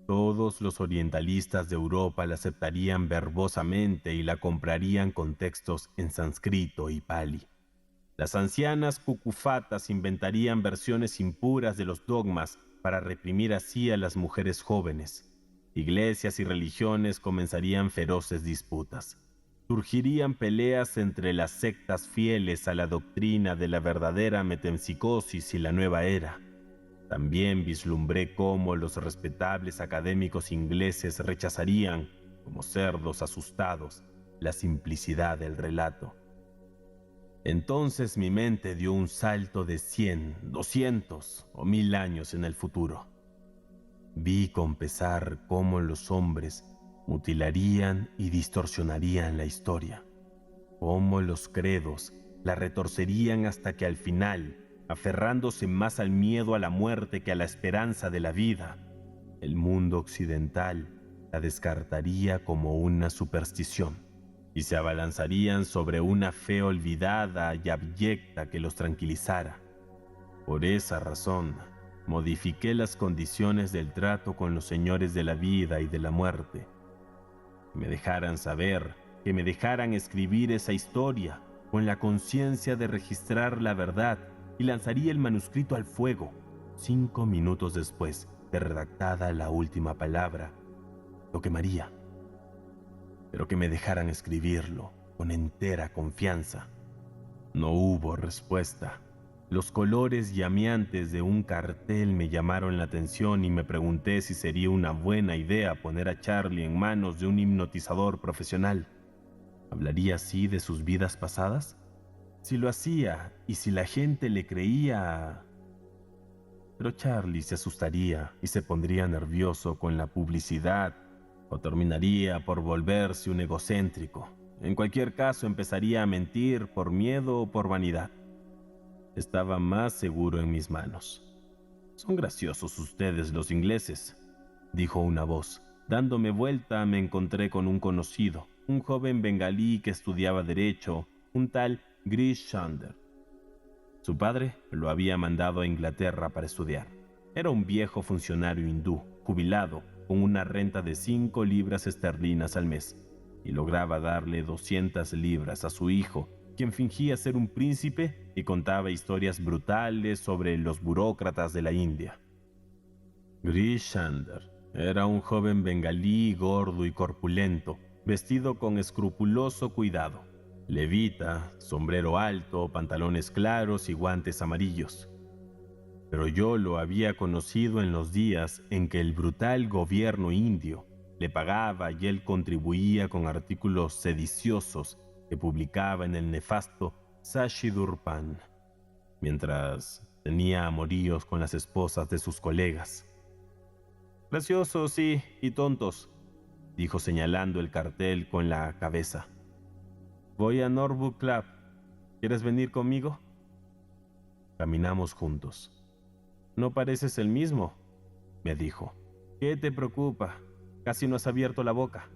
Todos los orientalistas de Europa la aceptarían verbosamente y la comprarían con textos en sánscrito y pali. Las ancianas cucufatas inventarían versiones impuras de los dogmas para reprimir así a las mujeres jóvenes. Iglesias y religiones comenzarían feroces disputas. Surgirían peleas entre las sectas fieles a la doctrina de la verdadera metempsicosis y la nueva era. También vislumbré cómo los respetables académicos ingleses rechazarían, como cerdos asustados, la simplicidad del relato. Entonces mi mente dio un salto de 100, 200 o 1000 años en el futuro. Vi con pesar cómo los hombres mutilarían y distorsionarían la historia, cómo los credos la retorcerían hasta que al final, aferrándose más al miedo a la muerte que a la esperanza de la vida, el mundo occidental la descartaría como una superstición y se abalanzarían sobre una fe olvidada y abyecta que los tranquilizara. Por esa razón, modifiqué las condiciones del trato con los señores de la vida y de la muerte. Que me dejaran saber, que me dejaran escribir esa historia con la conciencia de registrar la verdad, y lanzaría el manuscrito al fuego 5 minutos después de redactada la última palabra. Lo quemaría, pero que me dejaran escribirlo con entera confianza. No hubo respuesta. Los colores llameantes de un cartel me llamaron la atención y me pregunté si sería una buena idea poner a Charlie en manos de un hipnotizador profesional. ¿Hablaría así de sus vidas pasadas? Si lo hacía y si la gente le creía... pero Charlie se asustaría y se pondría nervioso con la publicidad o terminaría por volverse un egocéntrico. En cualquier caso, empezaría a mentir por miedo o por vanidad. Estaba más seguro en mis manos. «Son graciosos ustedes los ingleses», dijo una voz. Dándome vuelta me encontré con un conocido, un joven bengalí que estudiaba derecho, un tal Grish Chunder. Su padre lo había mandado a Inglaterra para estudiar. Era un viejo funcionario hindú, jubilado, con una renta de 5 libras esterlinas al mes, y lograba darle 200 libras a su hijo, quien fingía ser un príncipe y contaba historias brutales sobre los burócratas de la India. Grish Chunder era un joven bengalí gordo y corpulento, vestido con escrupuloso cuidado. Levita, sombrero alto, pantalones claros y guantes amarillos. Pero yo lo había conocido en los días en que el brutal gobierno indio le pagaba y él contribuía con artículos sediciosos que publicaba en el nefasto Sachidurpan, mientras tenía amoríos con las esposas de sus colegas. «Graciosos, sí, y tontos», dijo señalando el cartel con la cabeza. «Voy a Norwood Club. ¿Quieres venir conmigo?» Caminamos juntos. «No pareces el mismo», me dijo. «¿Qué te preocupa? Casi no has abierto la boca».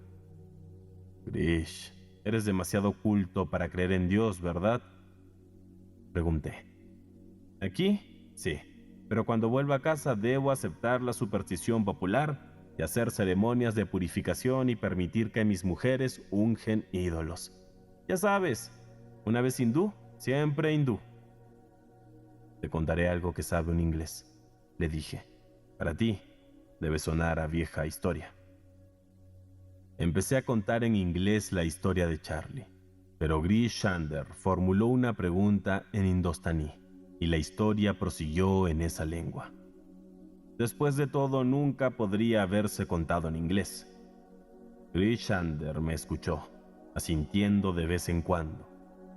«Grish, eres demasiado culto para creer en Dios, ¿verdad?», pregunté. «Aquí, sí, pero cuando vuelva a casa debo aceptar la superstición popular y hacer ceremonias de purificación y permitir que mis mujeres ungen ídolos. Ya sabes, una vez hindú, siempre hindú». «Te contaré algo que sabe un inglés», le dije. «Para ti, debe sonar a vieja historia». Empecé a contar en inglés la historia de Charlie, pero Grish Chunder formuló una pregunta en indostaní, y la historia prosiguió en esa lengua. Después de todo, nunca podría haberse contado en inglés. Grish Chunder me escuchó, asintiendo de vez en cuando,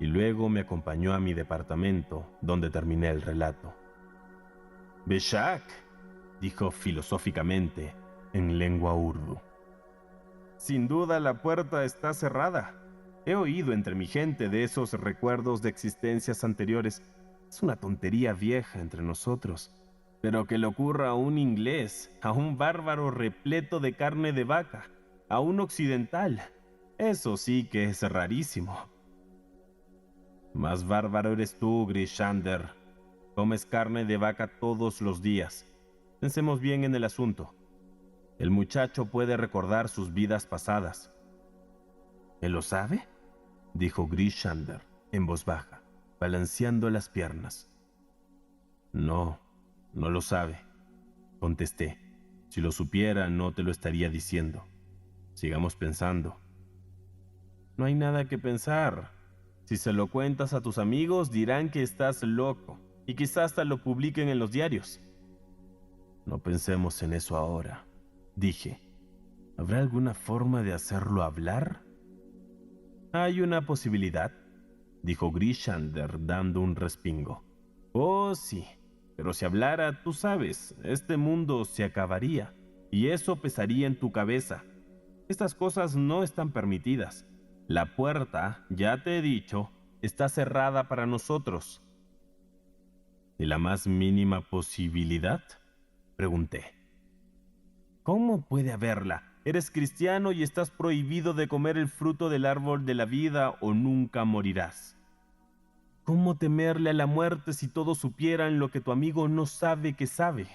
y luego me acompañó a mi departamento, donde terminé el relato. «Beshak», dijo filosóficamente en lengua urdu. «Sin duda la puerta está cerrada. He oído entre mi gente de esos recuerdos de existencias anteriores. Es una tontería vieja entre nosotros. Pero que le ocurra a un inglés, a un bárbaro repleto de carne de vaca, a un occidental, eso sí que es rarísimo». «Más bárbaro eres tú, Grish Chunder. Comes carne de vaca todos los días. Pensemos bien en el asunto. El muchacho puede recordar sus vidas pasadas». «¿Él lo sabe?», dijo Grish Chunder en voz baja, balanceando las piernas. «No, no lo sabe», contesté. «Si lo supiera, no te lo estaría diciendo. Sigamos pensando». «No hay nada que pensar. Si se lo cuentas a tus amigos, dirán que estás loco, y quizás hasta lo publiquen en los diarios». «No pensemos en eso ahora», dije. «¿Habrá alguna forma de hacerlo hablar?» «Hay una posibilidad», dijo Grish Chunder dando un respingo. «Oh, sí, pero si hablara, tú sabes, este mundo se acabaría, y eso pesaría en tu cabeza. Estas cosas no están permitidas. La puerta, ya te he dicho, está cerrada para nosotros». «¿Y la más mínima posibilidad?», pregunté. «¿Cómo puede haberla? Eres cristiano y estás prohibido de comer el fruto del árbol de la vida o nunca morirás. ¿Cómo temerle a la muerte si todos supieran lo que tu amigo no sabe que sabe?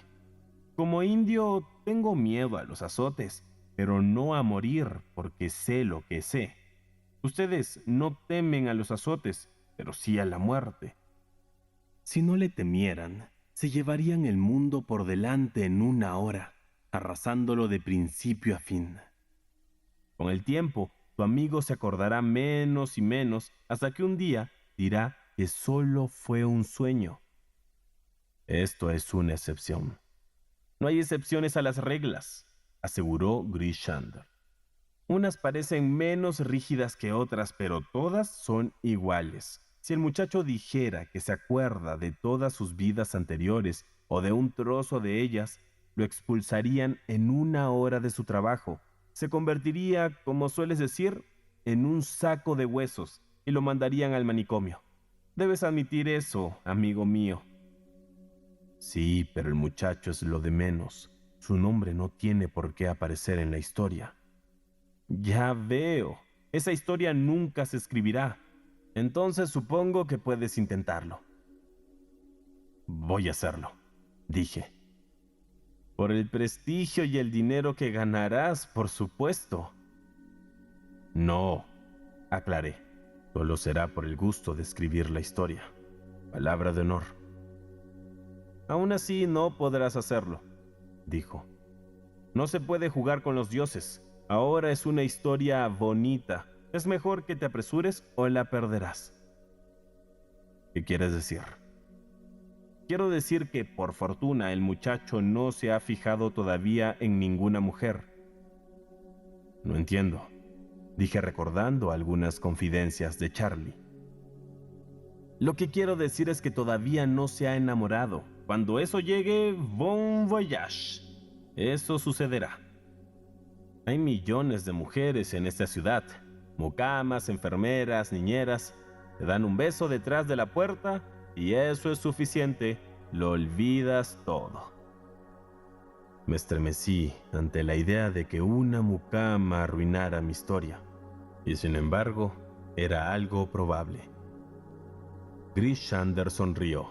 Como indio tengo miedo a los azotes, pero no a morir porque sé lo que sé. Ustedes no temen a los azotes, pero sí a la muerte. Si no le temieran, se llevarían el mundo por delante en una hora, arrasándolo de principio a fin. Con el tiempo, tu amigo se acordará menos y menos hasta que un día dirá que solo fue un sueño. Esto es una excepción». «No hay excepciones a las reglas», aseguró Grish Chunder. «Unas parecen menos rígidas que otras, pero todas son iguales. Si el muchacho dijera que se acuerda de todas sus vidas anteriores, o de un trozo de ellas, lo expulsarían en 1 hora de su trabajo. Se convertiría, como sueles decir, en un saco de huesos y lo mandarían al manicomio. Debes admitir eso, amigo mío. Sí, pero el muchacho es lo de menos. Su nombre no tiene por qué aparecer en la historia. Ya veo. Esa historia nunca se escribirá. Entonces supongo que puedes intentarlo. Voy a hacerlo, dije. Por el prestigio y el dinero que ganarás, por supuesto. No, aclaré. Solo será por el gusto de escribir la historia. Palabra de honor. Aún así no podrás hacerlo, dijo. No se puede jugar con los dioses. Ahora es una historia bonita. Es mejor que te apresures o la perderás. ¿Qué quieres decir? Quiero decir que, por fortuna, el muchacho no se ha fijado todavía en ninguna mujer. No entiendo, dije recordando algunas confidencias de Charlie. Lo que quiero decir es que todavía no se ha enamorado. Cuando eso llegue, bon voyage. Eso sucederá. Hay millones de mujeres en esta ciudad. Mucamas, enfermeras, niñeras. Te dan un beso detrás de la puerta y eso es suficiente. Lo olvidas todo. Me estremecí ante la idea de que una mucama arruinara mi historia. Y sin embargo, era algo probable. Grishander sonrió.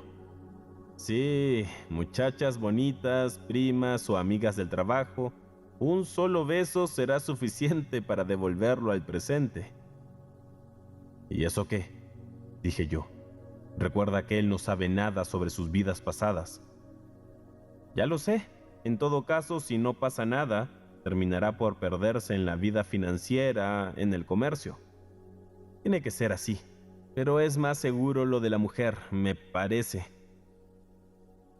Sí, muchachas bonitas, primas o amigas del trabajo, un solo beso será suficiente para devolverlo al presente. ¿Y eso qué?, dije yo. Recuerda que él no sabe nada sobre sus vidas pasadas. Ya lo sé. En todo caso, si no pasa nada, terminará por perderse en la vida financiera, en el comercio. Tiene que ser así. Pero es más seguro lo de la mujer, me parece.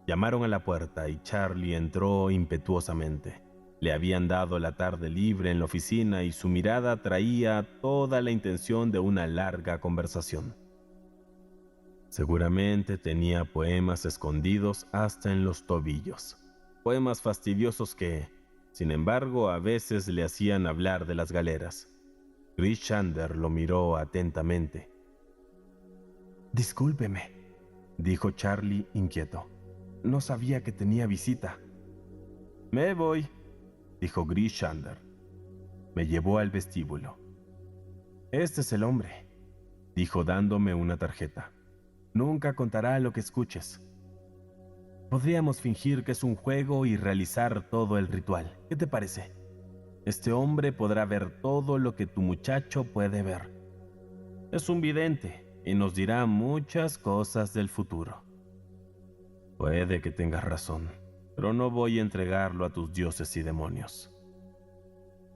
Llamaron a la puerta y Charlie entró impetuosamente. Le habían dado la tarde libre en la oficina y su mirada traía toda la intención de una larga conversación. Seguramente tenía poemas escondidos hasta en los tobillos. Poemas fastidiosos que, sin embargo, a veces le hacían hablar de las galeras. Grishander lo miró atentamente. «Discúlpeme», dijo Charlie inquieto. «No sabía que tenía visita». «Me voy», dijo Grishander. Me llevó al vestíbulo. «Este es el hombre», dijo dándome una tarjeta. «Nunca contará lo que escuches. Podríamos fingir que es un juego y realizar todo el ritual. ¿Qué te parece? Este hombre podrá ver todo lo que tu muchacho puede ver. Es un vidente y nos dirá muchas cosas del futuro». Puede que tengas razón, pero no voy a entregarlo a tus dioses y demonios.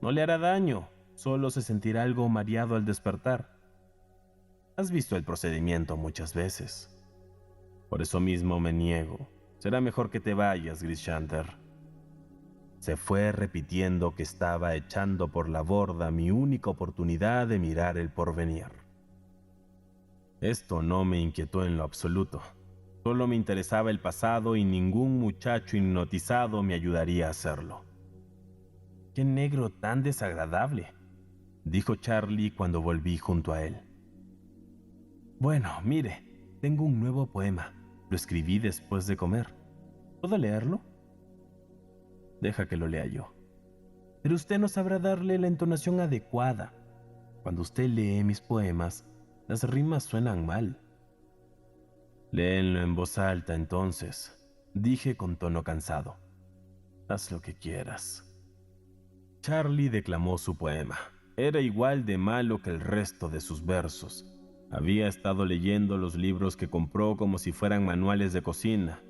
No le hará daño, solo se sentirá algo mareado al despertar. Has visto el procedimiento muchas veces. Por eso mismo me niego. Será mejor que te vayas, Grishander. Se fue repitiendo que estaba echando por la borda mi única oportunidad de mirar el porvenir. Esto no me inquietó en lo absoluto. Solo me interesaba el pasado y ningún muchacho hipnotizado me ayudaría a hacerlo. «Qué negro tan desagradable», dijo Charlie cuando volví junto a él. «Bueno, mire, tengo un nuevo poema. Lo escribí después de comer. ¿Puedo leerlo?» «Deja que lo lea yo». «Pero usted no sabrá darle la entonación adecuada. Cuando usted lee mis poemas, las rimas suenan mal». «Léenlo en voz alta entonces», dije con tono cansado. «Haz lo que quieras». Charlie declamó su poema. Era igual de malo que el resto de sus versos. Había estado leyendo los libros que compró como si fueran manuales de cocina.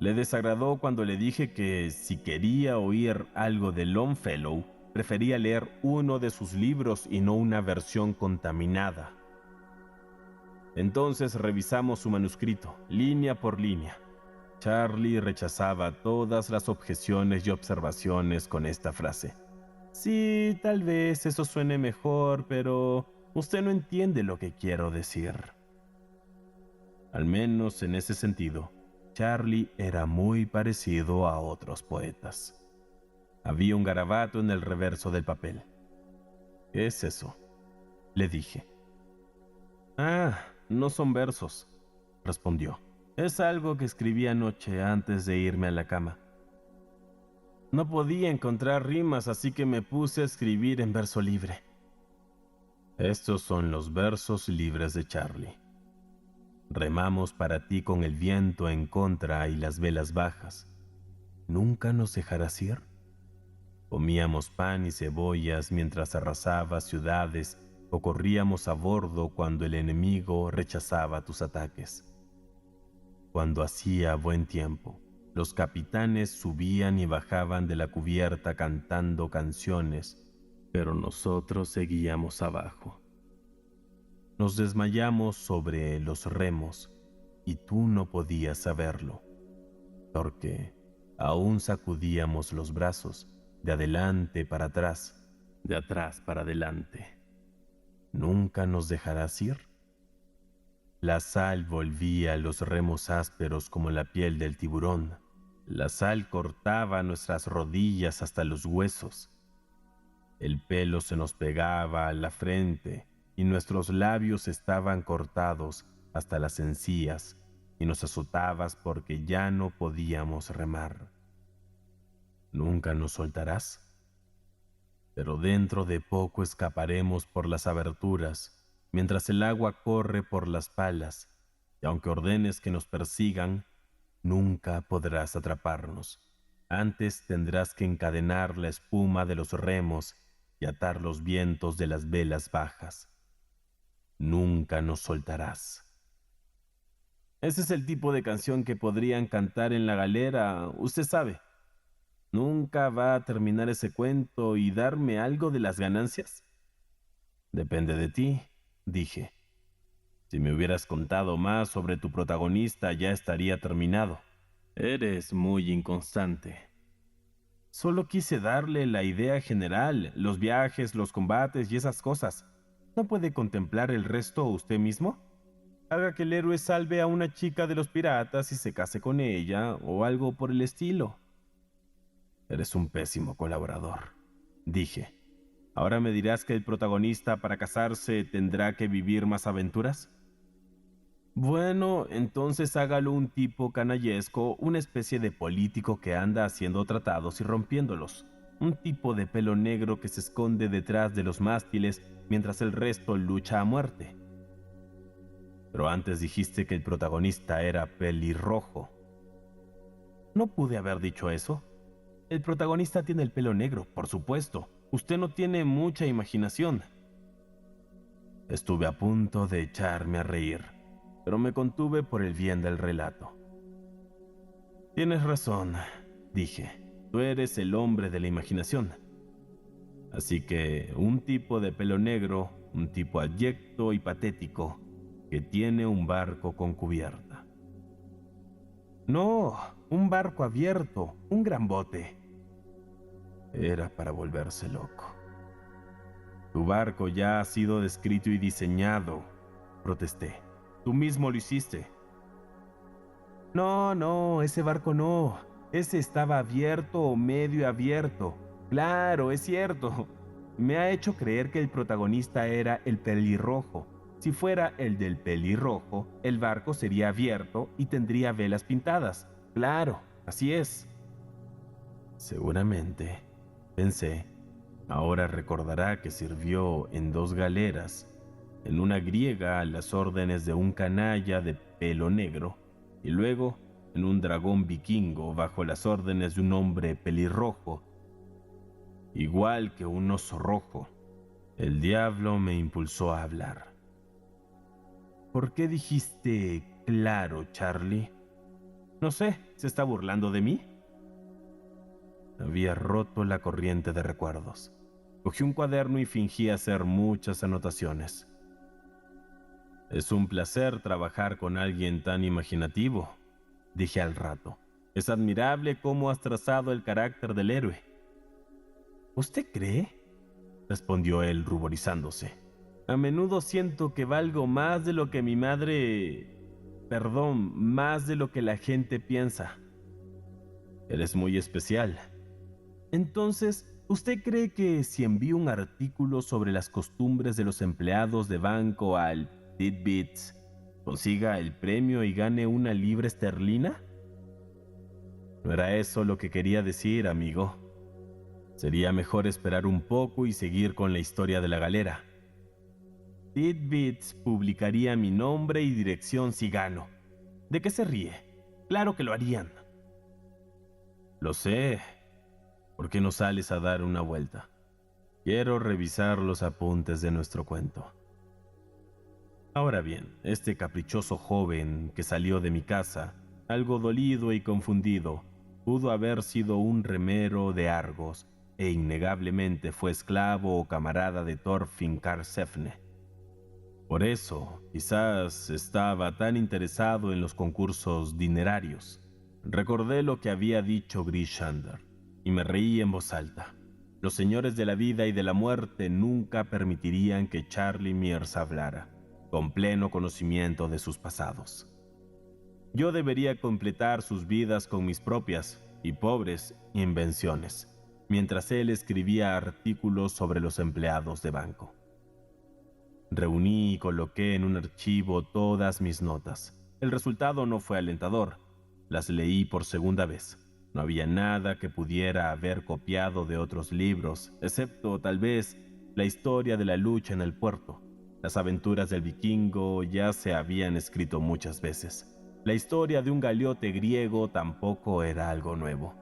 Le desagradó cuando le dije que si quería oír algo de Longfellow, prefería leer uno de sus libros y no una versión contaminada. Entonces revisamos su manuscrito, línea por línea. Charlie rechazaba todas las objeciones y observaciones con esta frase. «Sí, tal vez eso suene mejor, pero usted no entiende lo que quiero decir». Al menos en ese sentido, Charlie era muy parecido a otros poetas. Había un garabato en el reverso del papel. ¿Qué es eso?, le dije. Ah, no son versos, respondió. Es algo que escribí anoche antes de irme a la cama. No podía encontrar rimas, así que me puse a escribir en verso libre. Estos son los versos libres de Charlie. Remamos para ti con el viento en contra y las velas bajas. ¿Nunca nos dejarás ir? Comíamos pan y cebollas mientras arrasabas ciudades o corríamos a bordo cuando el enemigo rechazaba tus ataques. Cuando hacía buen tiempo, los capitanes subían y bajaban de la cubierta cantando canciones, pero nosotros seguíamos abajo. Nos desmayamos sobre los remos y tú no podías saberlo, porque aún sacudíamos los brazos de adelante para atrás, de atrás para adelante. ¿Nunca nos dejarás ir? La sal volvía los remos ásperos como la piel del tiburón. La sal cortaba nuestras rodillas hasta los huesos. El pelo se nos pegaba a la frente y nuestros labios estaban cortados hasta las encías y nos azotabas porque ya no podíamos remar. ¿Nunca nos soltarás? Pero dentro de poco escaparemos por las aberturas, mientras el agua corre por las palas, y aunque ordenes que nos persigan, nunca podrás atraparnos. Antes tendrás que encadenar la espuma de los remos y atar los vientos de las velas bajas. Nunca nos soltarás. Ese es el tipo de canción que podrían cantar en la galera, usted sabe. ¿Nunca va a terminar ese cuento y darme algo de las ganancias? Depende de ti, dije. Si me hubieras contado más sobre tu protagonista, ya estaría terminado. Eres muy inconstante. Solo quise darle la idea general, los viajes, los combates y esas cosas. ¿No puede contemplar el resto usted mismo? Haga que el héroe salve a una chica de los piratas y se case con ella, o algo por el estilo. Eres un pésimo colaborador, dije. ¿Ahora me dirás que el protagonista para casarse tendrá que vivir más aventuras? Bueno, entonces hágalo un tipo canallesco, una especie de político que anda haciendo tratados y rompiéndolos. Un tipo de pelo negro que se esconde detrás de los mástiles mientras el resto lucha a muerte. Pero antes dijiste que el protagonista era pelirrojo. ¿No pude haber dicho eso? El protagonista tiene el pelo negro, por supuesto. Usted no tiene mucha imaginación. Estuve a punto de echarme a reír, pero me contuve por el bien del relato. Tienes razón, dije. Tú eres el hombre de la imaginación. Así que un tipo de pelo negro, un tipo abyecto y patético, que tiene un barco con cubierta. No, un barco abierto, un gran bote. Era para volverse loco. Tu barco ya ha sido descrito y diseñado, protesté. Tú mismo lo hiciste. No, ese barco no. Ese estaba abierto o medio abierto. Claro, es cierto. Me ha hecho creer que el protagonista era el pelirrojo. Si fuera el del pelirrojo, el barco sería abierto y tendría velas pintadas. Claro, así es. Seguramente, pensé. Ahora recordará que sirvió en 2 galeras, en una griega a las órdenes de un canalla de pelo negro, y luego en un dragón vikingo bajo las órdenes de un hombre pelirrojo, igual que un oso rojo. El diablo me impulsó a hablar. ¿Por qué dijiste claro, Charlie? No sé, ¿se está burlando de mí? Había roto la corriente de recuerdos. Cogí un cuaderno y fingí hacer muchas anotaciones. Es un placer trabajar con alguien tan imaginativo, dije al rato. Es admirable cómo has trazado el carácter del héroe. ¿Usted cree?, respondió él ruborizándose. A menudo siento que valgo más de lo que mi madre... perdón, más de lo que la gente piensa. Eres muy especial. Entonces, ¿usted cree que si envío un artículo sobre las costumbres de los empleados de banco al Tidbits, consiga el premio y gane una libra esterlina? No era eso lo que quería decir, amigo. Sería mejor esperar un poco y seguir con la historia de la galera. Tidbits publicaría mi nombre y dirección si gano. ¿De qué se ríe? Claro que lo harían. Lo sé. ¿Por qué no sales a dar una vuelta? Quiero revisar los apuntes de nuestro cuento. Ahora bien, este caprichoso joven que salió de mi casa, algo dolido y confundido, pudo haber sido un remero de Argos e innegablemente fue esclavo o camarada de Thorfinn Karlsefne. Por eso, quizás estaba tan interesado en los concursos dinerarios. Recordé lo que había dicho Grishander y me reí en voz alta. Los señores de la vida y de la muerte nunca permitirían que Charlie Mears hablara, con pleno conocimiento de sus pasados. Yo debería completar sus vidas con mis propias y pobres invenciones, mientras él escribía artículos sobre los empleados de banco. Reuní y coloqué en un archivo todas mis notas. El resultado no fue alentador. Las leí por segunda vez. No había nada que pudiera haber copiado de otros libros, excepto tal vez la historia de la lucha en el puerto. Las aventuras del vikingo ya se habían escrito muchas veces. La historia de un galeote griego tampoco era algo nuevo.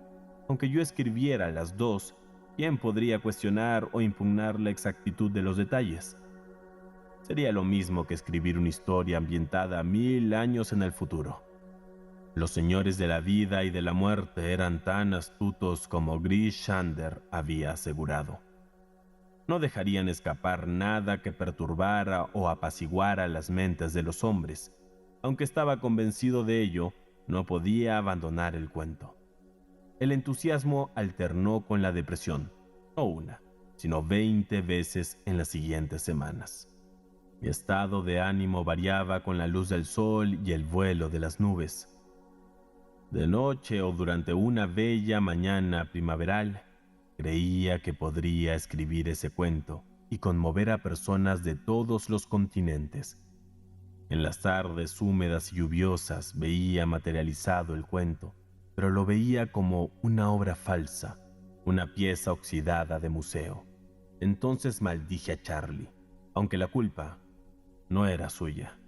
Aunque yo escribiera las dos, ¿quién podría cuestionar o impugnar la exactitud de los detalles? Sería lo mismo que escribir una historia ambientada 1000 años en el futuro. Los señores de la vida y de la muerte eran tan astutos como Grishander había asegurado. No dejarían escapar nada que perturbara o apaciguara las mentes de los hombres. Aunque estaba convencido de ello, no podía abandonar el cuento. El entusiasmo alternó con la depresión, no una, sino 20 veces en las siguientes semanas. Mi estado de ánimo variaba con la luz del sol y el vuelo de las nubes. De noche o durante una bella mañana primaveral, creía que podría escribir ese cuento y conmover a personas de todos los continentes. En las tardes húmedas y lluviosas veía materializado el cuento, pero lo veía como una obra falsa, una pieza oxidada de museo. Entonces maldije a Charlie, aunque la culpa no era suya.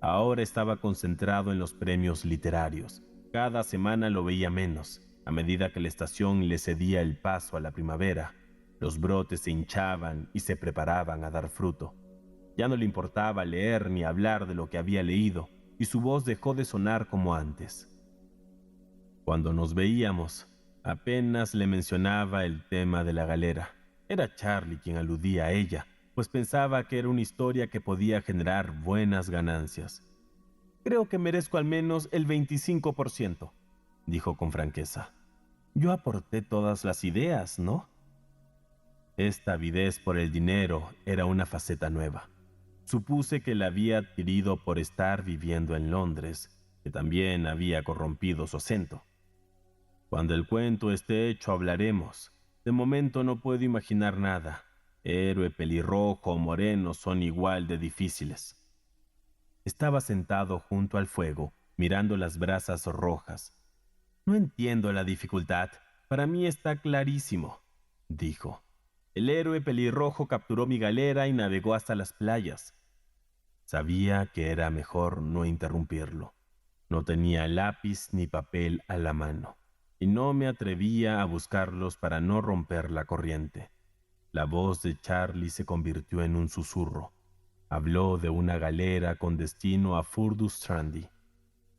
Ahora estaba concentrado en los premios literarios. Cada semana lo veía menos. A medida que la estación le cedía el paso a la primavera, los brotes se hinchaban y se preparaban a dar fruto. Ya no le importaba leer ni hablar de lo que había leído, y su voz dejó de sonar como antes. Cuando nos veíamos, apenas le mencionaba el tema de la galera. Era Charlie quien aludía a ella, pues pensaba que era una historia que podía generar buenas ganancias. Creo que merezco al menos el 25%, dijo con franqueza. Yo aporté todas las ideas, ¿no? Esta avidez por el dinero era una faceta nueva. Supuse que la había adquirido por estar viviendo en Londres, que también había corrompido su acento. Cuando el cuento esté hecho hablaremos. De momento no puedo imaginar nada. Héroe, pelirrojo o moreno son igual de difíciles. Estaba sentado junto al fuego, mirando las brasas rojas. No entiendo la dificultad. Para mí está clarísimo, dijo. El héroe pelirrojo capturó mi galera y navegó hasta las playas. Sabía que era mejor no interrumpirlo. No tenía lápiz ni papel a la mano, y no me atrevía a buscarlos para no romper la corriente. La voz de Charlie se convirtió en un susurro. Habló de una galera con destino a Furdurstrandi,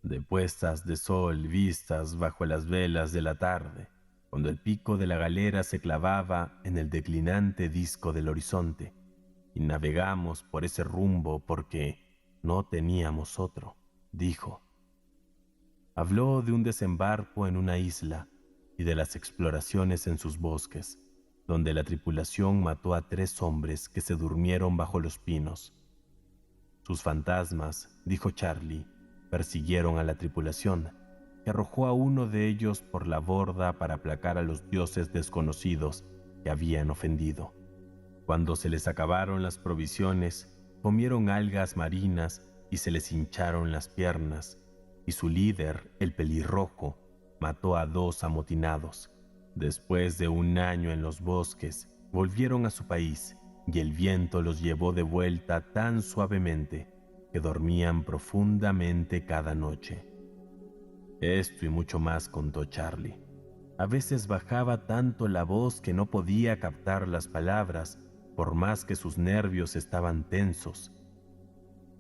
de puestas de sol vistas bajo las velas de la tarde, cuando el pico de la galera se clavaba en el declinante disco del horizonte, y navegamos por ese rumbo porque no teníamos otro, dijo. Habló de un desembarco en una isla y de las exploraciones en sus bosques, donde la tripulación mató a 3 hombres que se durmieron bajo los pinos. Sus fantasmas, dijo Charlie, persiguieron a la tripulación, que arrojó a uno de ellos por la borda para aplacar a los dioses desconocidos que habían ofendido. Cuando se les acabaron las provisiones, comieron algas marinas y se les hincharon las piernas, y su líder, el pelirrojo, mató a 2 amotinados. Después de un año en los bosques, volvieron a su país, y el viento los llevó de vuelta tan suavemente que dormían profundamente cada noche. Esto y mucho más contó Charlie. A veces bajaba tanto la voz que no podía captar las palabras, por más que sus nervios estaban tensos.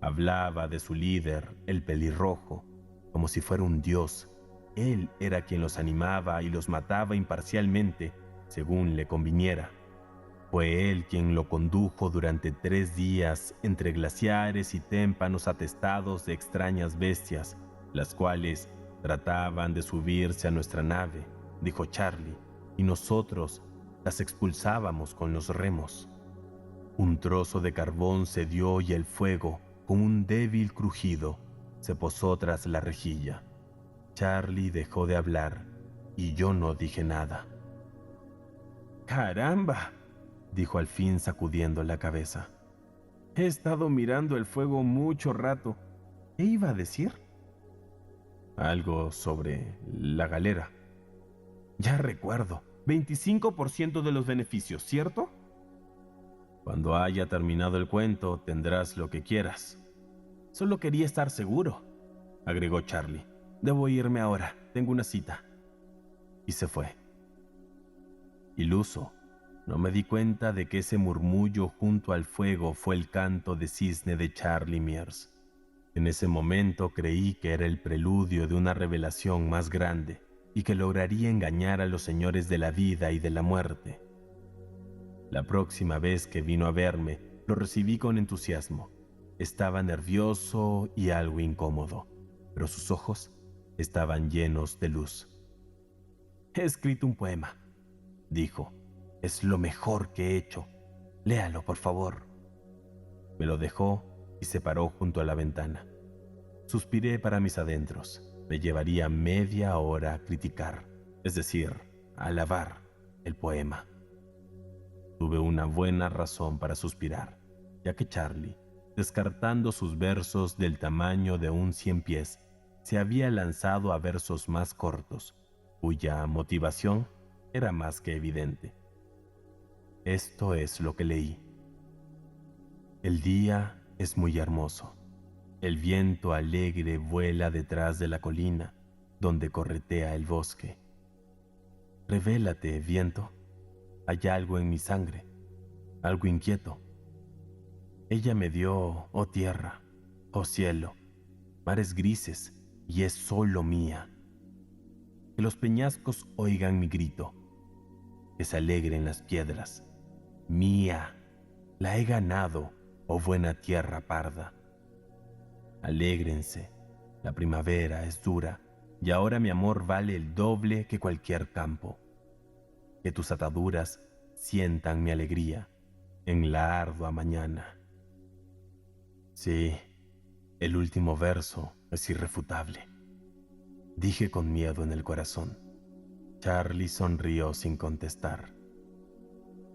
Hablaba de su líder, el pelirrojo, como si fuera un dios. Él era quien los animaba y los mataba imparcialmente, según le conviniera. Fue él quien lo condujo durante 3 días entre glaciares y témpanos atestados de extrañas bestias, las cuales trataban de subirse a nuestra nave, dijo Charlie, y nosotros las expulsábamos con los remos. Un trozo de carbón cedió y el fuego, con un débil crujido, se posó tras la rejilla. Charlie dejó de hablar y yo no dije nada. «¡Caramba!», dijo al fin sacudiendo la cabeza. «He estado mirando el fuego mucho rato. ¿Qué iba a decir?». «Algo sobre la galera». «Ya recuerdo. 25% de los beneficios, ¿cierto?». «Cuando haya terminado el cuento, tendrás lo que quieras». «Solo quería estar seguro», agregó Charlie. «Debo irme ahora. Tengo una cita». Y se fue. Iluso, no me di cuenta de que ese murmullo junto al fuego fue el canto de cisne de Charlie Mears. En ese momento creí que era el preludio de una revelación más grande y que lograría engañar a los señores de la vida y de la muerte. La próxima vez que vino a verme, lo recibí con entusiasmo. Estaba nervioso y algo incómodo, pero sus ojos estaban llenos de luz. «He escrito un poema», dijo. «Es lo mejor que he hecho. Léalo, por favor». Me lo dejó y se paró junto a la ventana. Suspiré para mis adentros. Me llevaría media hora a criticar, es decir, a alabar el poema. Tuve una buena razón para suspirar, ya que Charlie, descartando sus versos del tamaño de un 100 pies, se había lanzado a versos más cortos, cuya motivación era más que evidente. Esto es lo que leí. El día es muy hermoso. El viento alegre vuela detrás de la colina, donde corretea el bosque. Revélate, viento. Hay algo en mi sangre, algo inquieto. Ella me dio, oh tierra, oh cielo, mares grises, y es solo mía. Que los peñascos oigan mi grito, que se alegren las piedras. Mía, la he ganado, oh buena tierra parda. Alégrense, la primavera es dura, y ahora mi amor vale el doble que cualquier campo. Que tus ataduras sientan mi alegría en la ardua mañana. Sí, el último verso es irrefutable, dije con miedo en el corazón. Charlie sonrió sin contestar.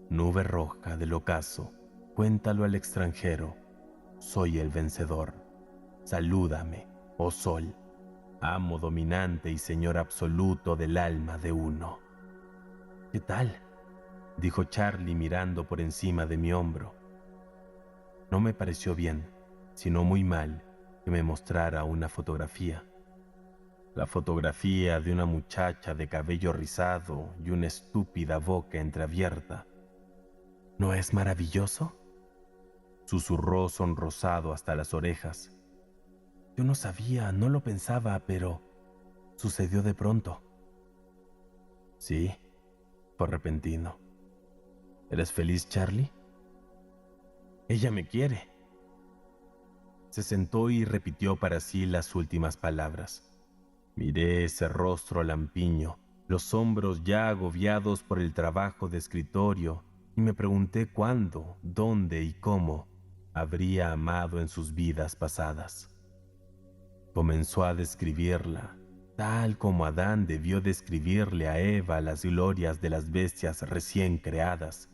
Nube roja del ocaso, cuéntalo al extranjero, soy el vencedor. Salúdame, oh sol, amo dominante y señor absoluto del alma de uno. ¿Qué tal?, dijo Charlie mirando por encima de mi hombro. No me pareció bien, sino muy mal, que me mostrara una fotografía. La fotografía de una muchacha de cabello rizado y una estúpida boca entreabierta. ¿No es maravilloso?, susurró sonrosado hasta las orejas. Yo no sabía, no lo pensaba, pero sucedió de pronto. Sí, fue repentino. ¿Eres feliz, Charlie? Ella me quiere. Se sentó y repitió para sí las últimas palabras. Miré ese rostro lampiño, los hombros ya agobiados por el trabajo de escritorio, y me pregunté cuándo, dónde y cómo habría amado en sus vidas pasadas. Comenzó a describirla, tal como Adán debió describirle a Eva las glorias de las bestias recién creadas.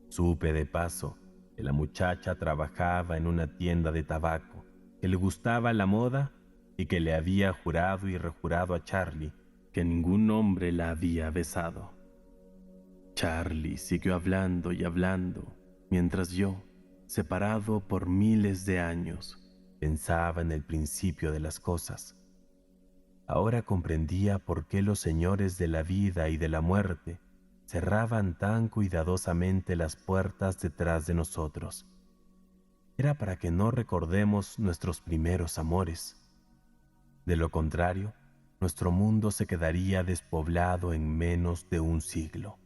Supe de paso que la muchacha trabajaba en una tienda de tabaco, que le gustaba la moda y que le había jurado y rejurado a Charlie que ningún hombre la había besado. Charlie siguió hablando y hablando, mientras yo, separado por miles de años, pensaba en el principio de las cosas. Ahora comprendía por qué los señores de la vida y de la muerte cerraban tan cuidadosamente las puertas detrás de nosotros. Era para que no recordemos nuestros primeros amores. De lo contrario, nuestro mundo se quedaría despoblado en menos de un siglo.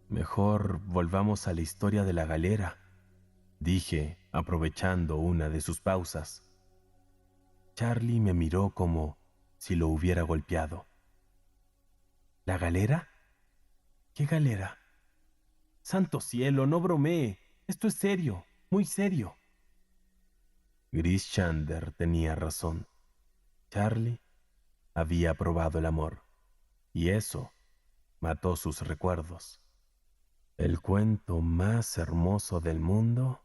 Mejor volvamos a la historia de la galera, dije, aprovechando una de sus pausas. Charlie me miró como si lo hubiera golpeado. ¿La galera? ¿Qué galera? ¡Santo cielo, no bromee! Esto es serio, muy serio. Gris Shander tenía razón. Charlie había probado el amor, y eso mató sus recuerdos. El cuento más hermoso del mundo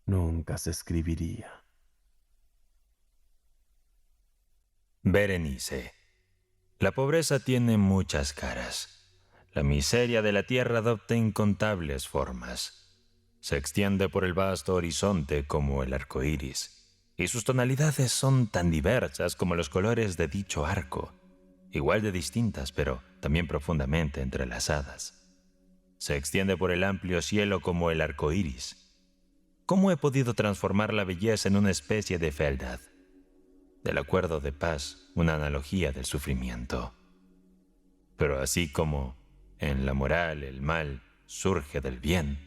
nunca se escribiría. Berenice. La pobreza tiene muchas caras. La miseria de la tierra adopta incontables formas. Se extiende por el vasto horizonte como el arco iris, y sus tonalidades son tan diversas como los colores de dicho arco, igual de distintas, pero también profundamente entrelazadas. Se extiende por el amplio cielo como el arco iris. ¿Cómo he podido transformar la belleza en una especie de fealdad? Del acuerdo de paz, una analogía del sufrimiento. Pero así como en la moral el mal surge del bien,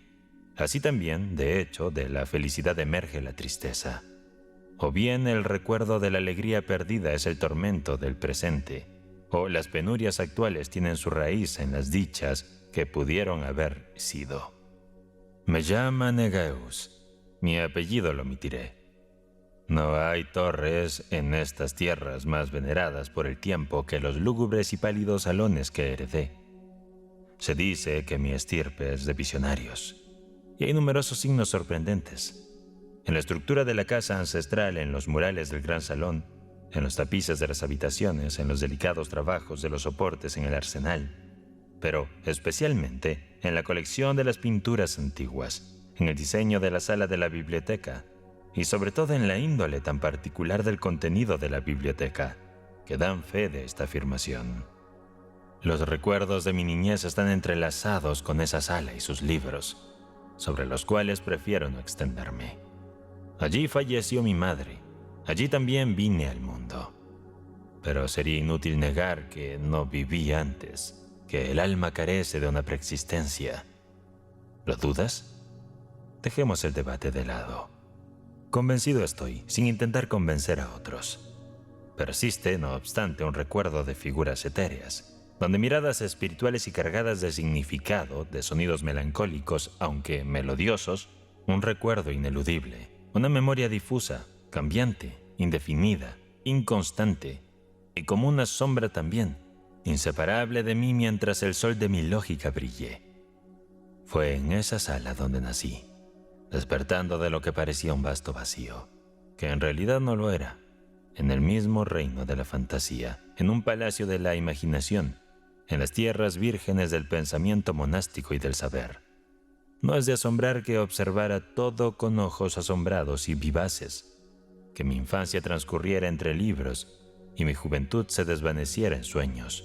así también, de hecho, de la felicidad emerge la tristeza. O bien el recuerdo de la alegría perdida es el tormento del presente, o las penurias actuales tienen su raíz en las dichas que pudieron haber sido. Me llaman Egeus, mi apellido lo omitiré. No hay torres en estas tierras más veneradas por el tiempo que los lúgubres y pálidos salones que heredé. Se dice que mi estirpe es de visionarios, y hay numerosos signos sorprendentes. En la estructura de la casa ancestral, en los murales del gran salón, en los tapices de las habitaciones, en los delicados trabajos de los soportes en el arsenal, pero especialmente en la colección de las pinturas antiguas, en el diseño de la sala de la biblioteca, y sobre todo en la índole tan particular del contenido de la biblioteca, que dan fe de esta afirmación. Los recuerdos de mi niñez están entrelazados con esa sala y sus libros, sobre los cuales prefiero no extenderme. Allí falleció mi madre, allí también vine al mundo. Pero sería inútil negar que no viví antes, que el alma carece de una preexistencia. ¿Lo dudas? Dejemos el debate de lado. Convencido estoy, sin intentar convencer a otros. Persiste, no obstante, un recuerdo de figuras etéreas, donde miradas espirituales y cargadas de significado, de sonidos melancólicos, aunque melodiosos, un recuerdo ineludible, una memoria difusa, cambiante, indefinida, inconstante, y como una sombra también, inseparable de mí mientras el sol de mi lógica brille. Fue en esa sala donde nací, despertando de lo que parecía un vasto vacío, que en realidad no lo era, en el mismo reino de la fantasía, en un palacio de la imaginación, en las tierras vírgenes del pensamiento monástico y del saber. No es de asombrar que observara todo con ojos asombrados y vivaces, que mi infancia transcurriera entre libros y mi juventud se desvaneciera en sueños.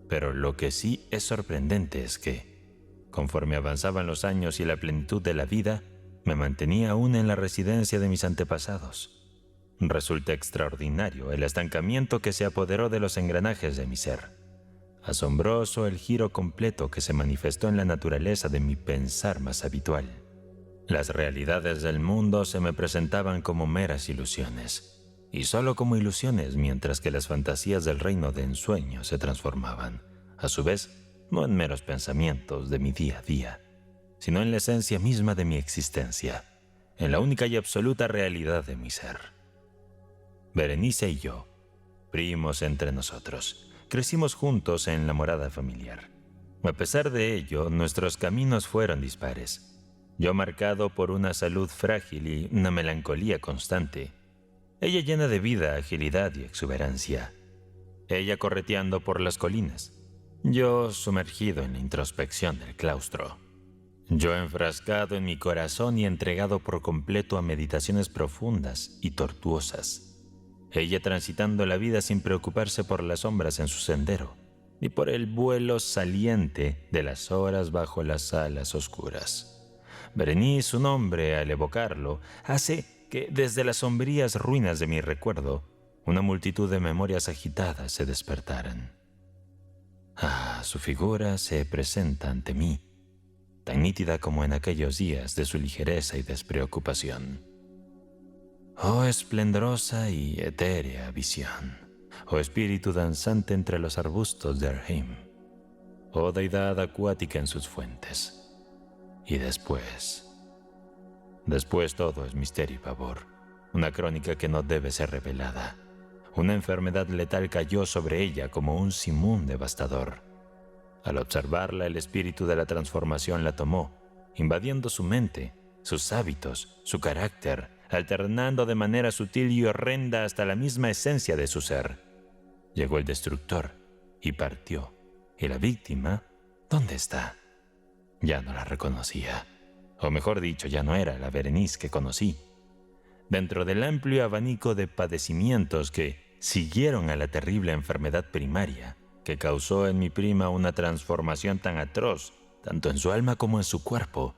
Pero lo que sí es sorprendente es que, conforme avanzaban los años y la plenitud de la vida, me mantenía aún en la residencia de mis antepasados. Resulta extraordinario el estancamiento que se apoderó de los engranajes de mi ser. Asombroso el giro completo que se manifestó en la naturaleza de mi pensar más habitual. Las realidades del mundo se me presentaban como meras ilusiones, y solo como ilusiones, mientras que las fantasías del reino de ensueño se transformaban, a su vez, no en meros pensamientos de mi día a día, sino en la esencia misma de mi existencia, en la única y absoluta realidad de mi ser. Berenice y yo, primos entre nosotros, crecimos juntos en la morada familiar. A pesar de ello, nuestros caminos fueron dispares. Yo marcado por una salud frágil y una melancolía constante. Ella llena de vida, agilidad y exuberancia. Ella correteando por las colinas. Yo sumergido en la introspección del claustro. Yo enfrascado en mi corazón y entregado por completo a meditaciones profundas y tortuosas. Ella transitando la vida sin preocuparse por las sombras en su sendero, ni por el vuelo saliente de las horas bajo las alas oscuras. Berenice, su nombre, al evocarlo, hace que desde las sombrías ruinas de mi recuerdo, una multitud de memorias agitadas se despertaran. Su figura se presenta ante mí, tan nítida como en aquellos días de su ligereza y despreocupación. Oh esplendorosa y etérea visión, oh espíritu danzante entre los arbustos de Arheim, oh deidad acuática en sus fuentes. Y después todo es misterio y pavor, una crónica que no debe ser revelada. Una enfermedad letal cayó sobre ella como un simón devastador. Al observarla, el espíritu de la transformación la tomó, invadiendo su mente, sus hábitos, su carácter, alternando de manera sutil y horrenda hasta la misma esencia de su ser. Llegó el destructor y partió. ¿Y la víctima? ¿Dónde está? Ya no la reconocía. O mejor dicho, ya no era la Berenice que conocí. Dentro del amplio abanico de padecimientos que siguieron a la terrible enfermedad primaria, que causó en mi prima una transformación tan atroz, tanto en su alma como en su cuerpo,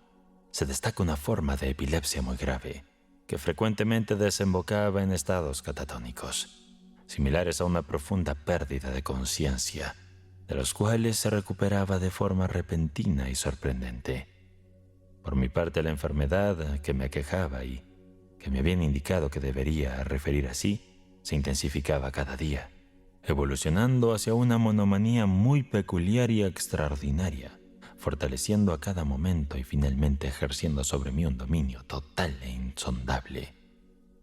se destaca una forma de epilepsia muy grave, que frecuentemente desembocaba en estados catatónicos, similares a una profunda pérdida de conciencia, de los cuales se recuperaba de forma repentina y sorprendente. Por mi parte, la enfermedad que me aquejaba y que me habían indicado que debería referir así, se intensificaba cada día, evolucionando hacia una monomanía muy peculiar y extraordinaria, fortaleciendo a cada momento y finalmente ejerciendo sobre mí un dominio total e insondable.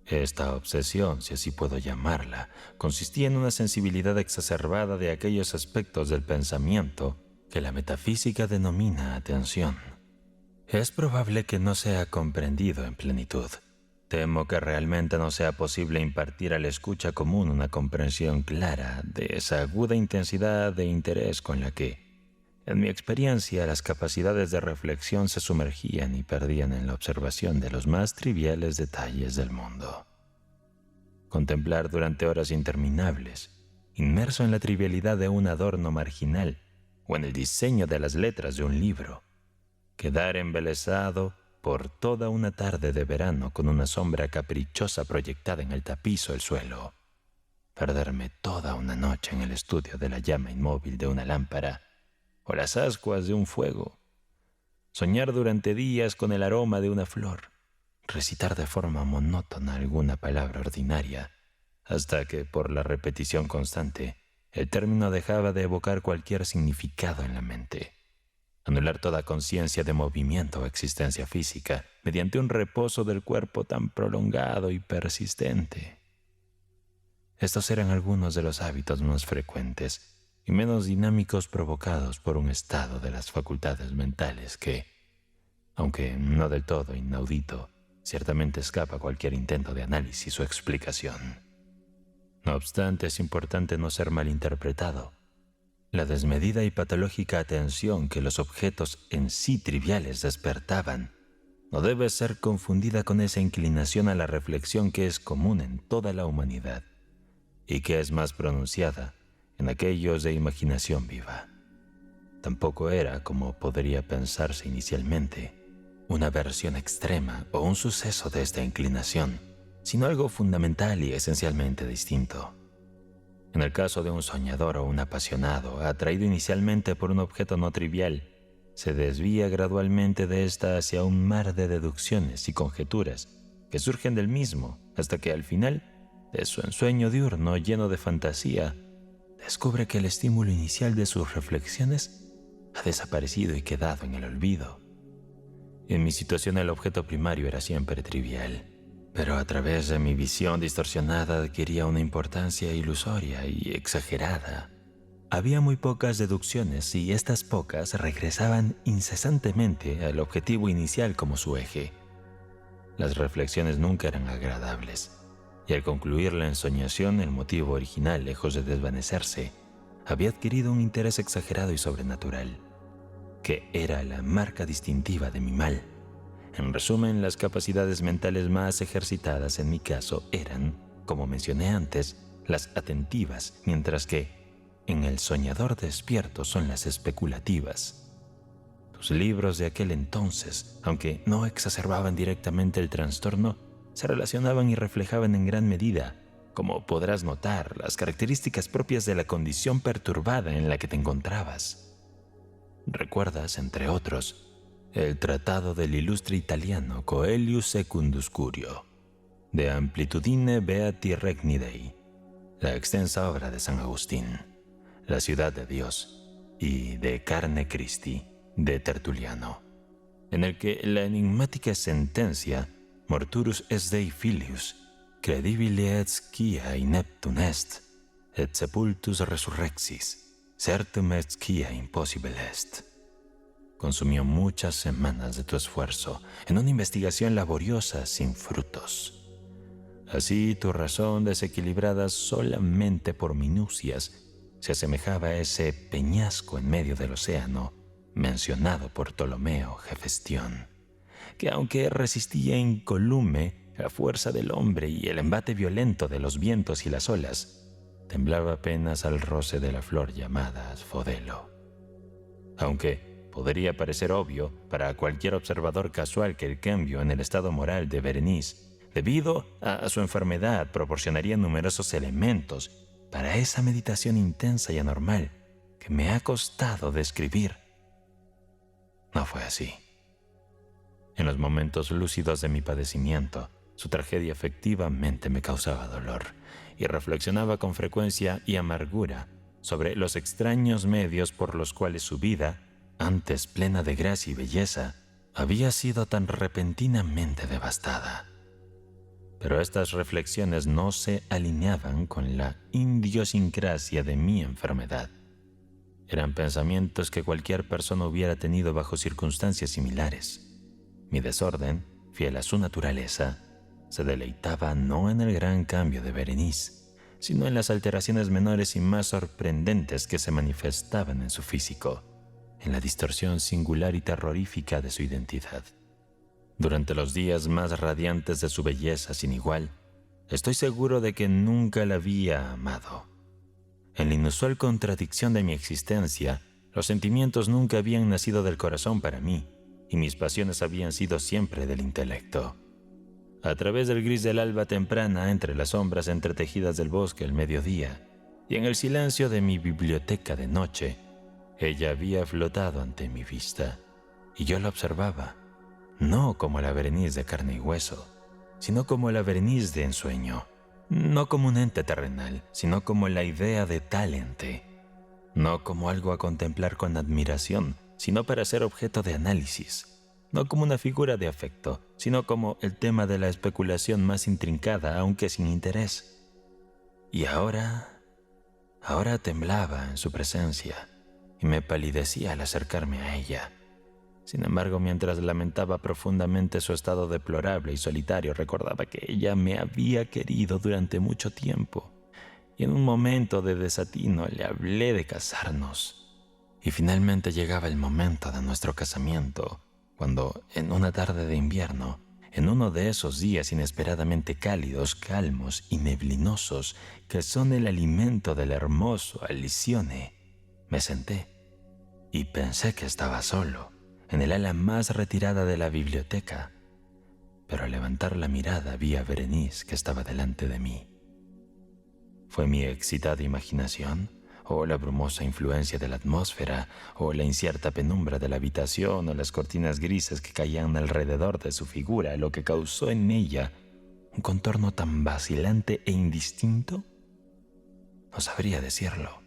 Esta obsesión, si así puedo llamarla, consistía en una sensibilidad exacerbada de aquellos aspectos del pensamiento que la metafísica denomina atención. Es probable que no sea comprendido en plenitud. Temo que realmente no sea posible impartir a la escucha común una comprensión clara de esa aguda intensidad de interés con la que, en mi experiencia, las capacidades de reflexión se sumergían y perdían en la observación de los más triviales detalles del mundo. Contemplar durante horas interminables, inmerso en la trivialidad de un adorno marginal o en el diseño de las letras de un libro, quedar embelesado por toda una tarde de verano con una sombra caprichosa proyectada en el tapiz o el suelo, perderme toda una noche en el estudio de la llama inmóvil de una lámpara o las ascuas de un fuego, soñar durante días con el aroma de una flor, recitar de forma monótona alguna palabra ordinaria, hasta que, por la repetición constante, el término dejaba de evocar cualquier significado en la mente. Anular toda conciencia de movimiento o existencia física mediante un reposo del cuerpo tan prolongado y persistente. Estos eran algunos de los hábitos más frecuentes y menos dinámicos provocados por un estado de las facultades mentales que, aunque no del todo inaudito, ciertamente escapa a cualquier intento de análisis o explicación. No obstante, es importante no ser malinterpretado. La desmedida y patológica atención que los objetos en sí triviales despertaban no debe ser confundida con esa inclinación a la reflexión que es común en toda la humanidad y que es más pronunciada en aquellos de imaginación viva. Tampoco era, como podría pensarse inicialmente, una versión extrema o un suceso de esta inclinación, sino algo fundamental y esencialmente distinto. En el caso de un soñador o un apasionado, atraído inicialmente por un objeto no trivial, se desvía gradualmente de ésta hacia un mar de deducciones y conjeturas que surgen del mismo, hasta que al final, de su ensueño diurno lleno de fantasía, descubre que el estímulo inicial de sus reflexiones ha desaparecido y quedado en el olvido. En mi situación el objeto primario era siempre trivial. pero a través de mi visión distorsionada adquiría una importancia ilusoria y exagerada. Había muy pocas deducciones y estas pocas regresaban incesantemente al objetivo inicial como su eje. Las reflexiones nunca eran agradables, y al concluir la ensoñación el motivo original, lejos de desvanecerse, había adquirido un interés exagerado y sobrenatural, que era la marca distintiva de mi mal. En resumen, las capacidades mentales más ejercitadas en mi caso eran, como mencioné antes, las atentivas, mientras que en el soñador despierto son las especulativas. Tus libros de aquel entonces, aunque no exacerbaban directamente el trastorno, se relacionaban y reflejaban en gran medida, como podrás notar, las características propias de la condición perturbada en la que te encontrabas. Recuerdas, entre otros, el tratado del ilustre italiano Coelius Secundus Curio, De Amplitudine Beati Regni Dei, la extensa obra de San Agustín, La ciudad de Dios, y De Carne Christi, de Tertuliano, en el que la enigmática sentencia Morturus est Dei filius, credibile et scia ineptum est, et sepultus resurrexis, certum est scia impossible est, consumió muchas semanas de tu esfuerzo en una investigación laboriosa sin frutos. Así tu razón, desequilibrada solamente por minucias, se asemejaba a ese peñasco en medio del océano mencionado por Ptolomeo Hefestión, que aunque resistía incolume la fuerza del hombre y el embate violento de los vientos y las olas, temblaba apenas al roce de la flor llamada asfodelo. Aunque podría parecer obvio para cualquier observador casual que el cambio en el estado moral de Berenice, debido a su enfermedad, proporcionaría numerosos elementos para esa meditación intensa y anormal que me ha costado describir. No fue así. En los momentos lúcidos de mi padecimiento, su tragedia efectivamente me causaba dolor y reflexionaba con frecuencia y amargura sobre los extraños medios por los cuales su vida, antes plena de gracia y belleza, había sido tan repentinamente devastada. Pero estas reflexiones no se alineaban con la idiosincrasia de mi enfermedad. Eran pensamientos que cualquier persona hubiera tenido bajo circunstancias similares. Mi desorden, fiel a su naturaleza, se deleitaba no en el gran cambio de Berenice, sino en las alteraciones menores y más sorprendentes que se manifestaban en su físico, en la distorsión singular y terrorífica de su identidad. Durante los días más radiantes de su belleza sin igual, estoy seguro de que nunca la había amado. En la inusual contradicción de mi existencia, los sentimientos nunca habían nacido del corazón para mí, y mis pasiones habían sido siempre del intelecto. A través del gris del alba temprana, entre las sombras entretejidas del bosque al mediodía, y en el silencio de mi biblioteca de noche, ella había flotado ante mi vista, y yo la observaba, no como la Berenice de carne y hueso, sino como la Berenice de ensueño, no como un ente terrenal, sino como la idea de tal ente, no como algo a contemplar con admiración, sino para ser objeto de análisis, no como una figura de afecto, sino como el tema de la especulación más intrincada, aunque sin interés. Y ahora temblaba en su presencia y me palidecía al acercarme a ella. Sin embargo, mientras lamentaba profundamente su estado deplorable y solitario, recordaba que ella me había querido durante mucho tiempo, y en un momento de desatino le hablé de casarnos. Y finalmente llegaba el momento de nuestro casamiento, cuando, en una tarde de invierno, en uno de esos días inesperadamente cálidos, calmos y neblinosos que son el alimento del hermoso Alicione, me senté y pensé que estaba solo, en el ala más retirada de la biblioteca, pero al levantar la mirada vi a Berenice que estaba delante de mí. ¿Fue mi excitada imaginación, o la brumosa influencia de la atmósfera, o la incierta penumbra de la habitación, o las cortinas grises que caían alrededor de su figura, lo que causó en ella un contorno tan vacilante e indistinto? No sabría decirlo.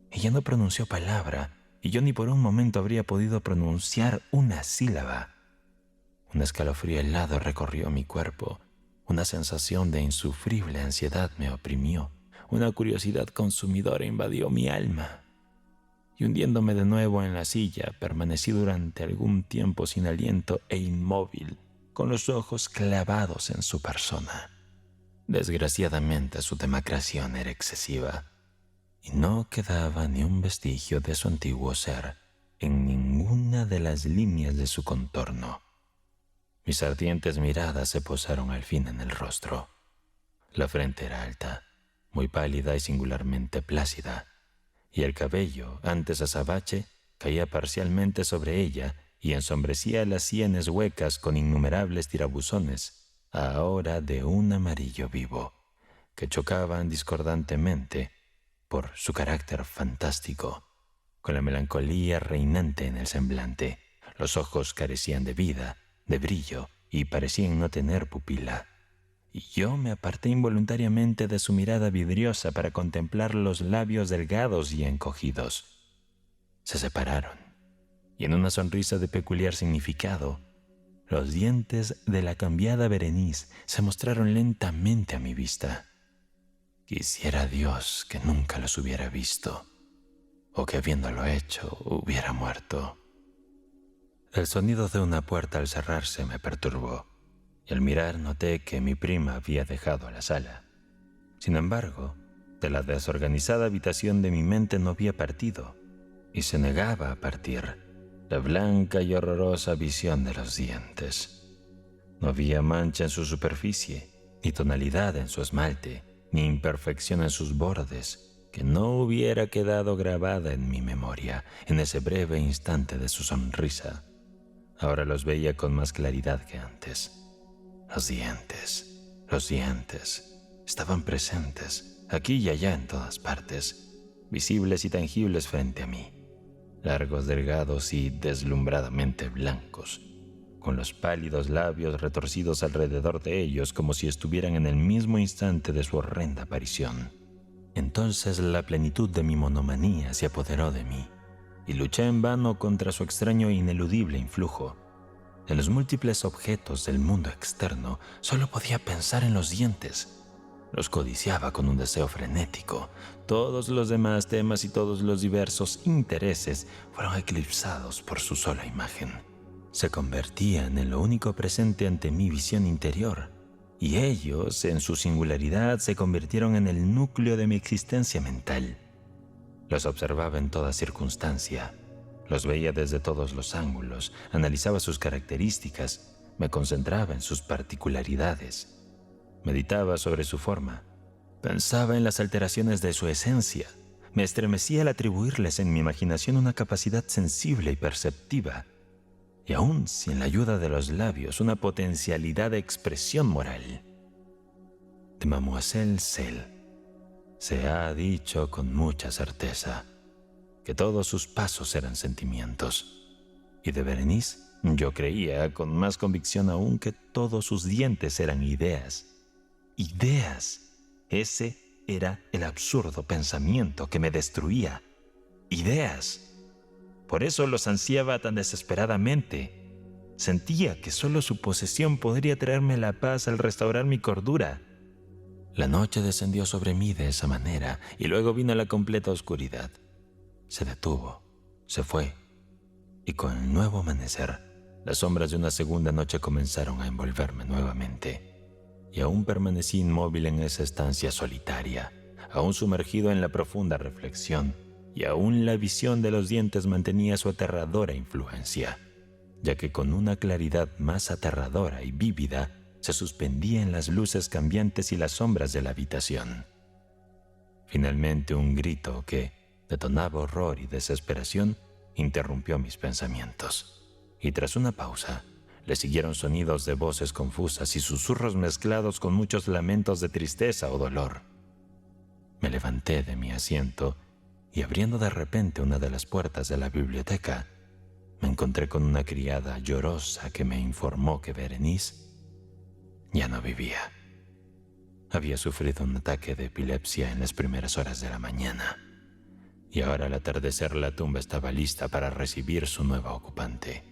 Ella no pronunció palabra, y yo ni por un momento habría podido pronunciar una sílaba. Un escalofrío helado recorrió mi cuerpo, Una sensación de insufrible ansiedad me oprimió. Una curiosidad consumidora invadió mi alma. Y hundiéndome de nuevo en la silla, permanecí durante algún tiempo sin aliento e inmóvil, con los ojos clavados en su persona. Desgraciadamente su demacración era excesiva, y no quedaba ni un vestigio de su antiguo ser en ninguna de las líneas de su contorno. Mis ardientes miradas se posaron al fin en el rostro. La frente era alta, muy pálida y singularmente plácida, y el cabello, antes azabache, caía parcialmente sobre ella y ensombrecía las sienes huecas con innumerables tirabuzones, ahora de un amarillo vivo, que chocaban discordantemente por su carácter fantástico, con la melancolía reinante en el semblante. Los ojos carecían de vida, de brillo, y parecían no tener pupila. Y yo me aparté involuntariamente de su mirada vidriosa para contemplar los labios delgados y encogidos. Se separaron, y en una sonrisa de peculiar significado, los dientes de la cambiada Berenice se mostraron lentamente a mi vista. Quisiera Dios que nunca los hubiera visto, o que habiéndolo hecho hubiera muerto. El sonido de una puerta al cerrarse me perturbó, y al mirar noté que mi prima había dejado la sala. Sin embargo, de la desorganizada habitación de mi mente no había partido, y se negaba a partir, la blanca y horrorosa visión de los dientes. No había mancha en su superficie, ni tonalidad en su esmalte, ni imperfección en sus bordes, que no hubiera quedado grabada en mi memoria en ese breve instante de su sonrisa. Ahora los veía con más claridad que antes. Los dientes, estaban presentes, aquí y allá en todas partes, visibles y tangibles frente a mí, largos, delgados y deslumbradamente blancos, con los pálidos labios retorcidos alrededor de ellos como si estuvieran en el mismo instante de su horrenda aparición. Entonces la plenitud de mi monomanía se apoderó de mí, y luché en vano contra su extraño e ineludible influjo. En los múltiples objetos del mundo externo solo podía pensar en los dientes. Los codiciaba con un deseo frenético. Todos los demás temas y todos los diversos intereses fueron eclipsados por su sola imagen. Se convertían en lo único presente ante mi visión interior, y ellos, en su singularidad, se convirtieron en el núcleo de mi existencia mental. Los observaba en toda circunstancia, los veía desde todos los ángulos, analizaba sus características, me concentraba en sus particularidades, meditaba sobre su forma, pensaba en las alteraciones de su esencia, me estremecía al atribuirles en mi imaginación una capacidad sensible y perceptiva, y aún sin la ayuda de los labios, una potencialidad de expresión moral. De Mademoiselle Sel se ha dicho con mucha certeza que todos sus pasos eran sentimientos, y de Berenice yo creía con más convicción aún que todos sus dientes eran ideas. Ideas. Ese era el absurdo pensamiento que me destruía. Ideas. Por eso los ansiaba tan desesperadamente. Sentía que solo su posesión podría traerme la paz al restaurar mi cordura. La noche descendió sobre mí de esa manera, y luego vino la completa oscuridad. Se detuvo, se fue, y con el nuevo amanecer, las sombras de una segunda noche comenzaron a envolverme nuevamente, y aún permanecí inmóvil en esa estancia solitaria, aún sumergido en la profunda reflexión, y aún la visión de los dientes mantenía su aterradora influencia, ya que con una claridad más aterradora y vívida se suspendía en las luces cambiantes y las sombras de la habitación. Finalmente un grito que detonaba horror y desesperación interrumpió mis pensamientos, y tras una pausa le siguieron sonidos de voces confusas y susurros mezclados con muchos lamentos de tristeza o dolor. Me levanté de mi asiento y, abriendo de repente una de las puertas de la biblioteca, me encontré con una criada llorosa que me informó que Berenice ya no vivía. Había sufrido un ataque de epilepsia en las primeras horas de la mañana, y ahora al atardecer la tumba estaba lista para recibir su nueva ocupante,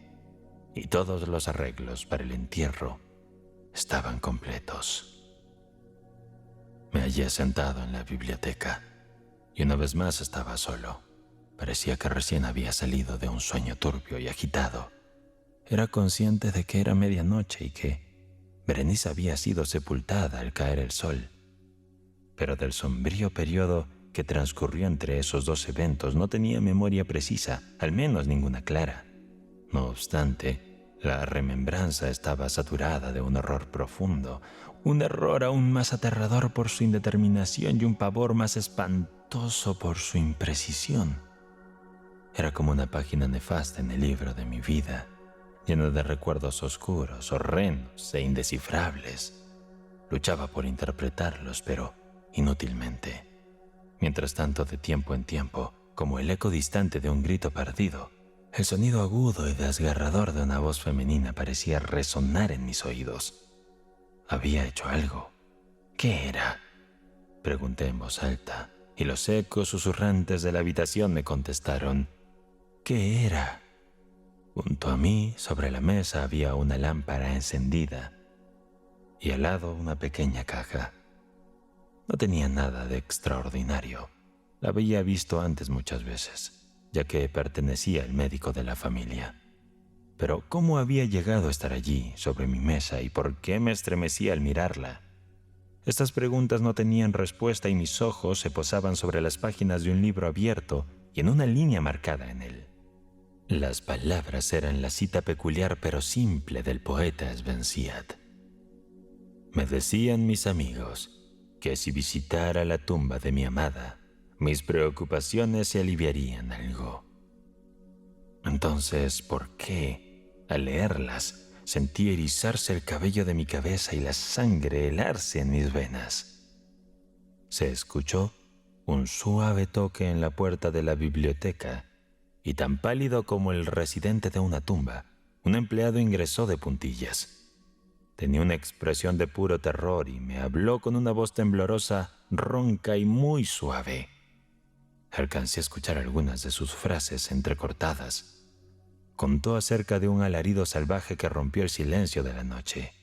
y todos los arreglos para el entierro estaban completos. Me hallé sentado en la biblioteca y una vez más estaba solo. Parecía que recién había salido de un sueño turbio y agitado. Era consciente de que era medianoche y que Berenice había sido sepultada al caer el sol. Pero del sombrío periodo que transcurrió entre esos dos eventos no tenía memoria precisa, al menos ninguna clara. No obstante, la remembranza estaba saturada de un horror profundo, un error aún más aterrador por su indeterminación y un pavor más espantoso por su imprecisión. Era como una página nefasta en el libro de mi vida, llena de recuerdos oscuros, horrendos e indescifrables. Luchaba por interpretarlos, pero inútilmente. Mientras tanto, de tiempo en tiempo, como el eco distante de un grito perdido, el sonido agudo y desgarrador de una voz femenina parecía resonar en mis oídos. Había hecho algo. ¿Qué era? Pregunté en voz alta, y los ecos susurrantes de la habitación me contestaron: ¿qué era? Junto a mí, sobre la mesa, había una lámpara encendida y al lado una pequeña caja. No tenía nada de extraordinario. La había visto antes muchas veces, ya que pertenecía al médico de la familia. Pero ¿cómo había llegado a estar allí, sobre mi mesa, y por qué me estremecía al mirarla? Estas preguntas no tenían respuesta y mis ojos se posaban sobre las páginas de un libro abierto y en una línea marcada en él. Las palabras eran la cita peculiar pero simple del poeta Svenciat. Me decían mis amigos que si visitara la tumba de mi amada, mis preocupaciones se aliviarían algo. Entonces, ¿por qué, al leerlas, sentí erizarse el cabello de mi cabeza y la sangre helarse en mis venas? Se escuchó un suave toque en la puerta de la biblioteca y tan pálido como el residente de una tumba, un empleado ingresó de puntillas. Tenía una expresión de puro terror y me habló con una voz temblorosa, ronca y muy suave. Alcancé a escuchar algunas de sus frases entrecortadas. Contó acerca de un alarido salvaje que rompió el silencio de la noche,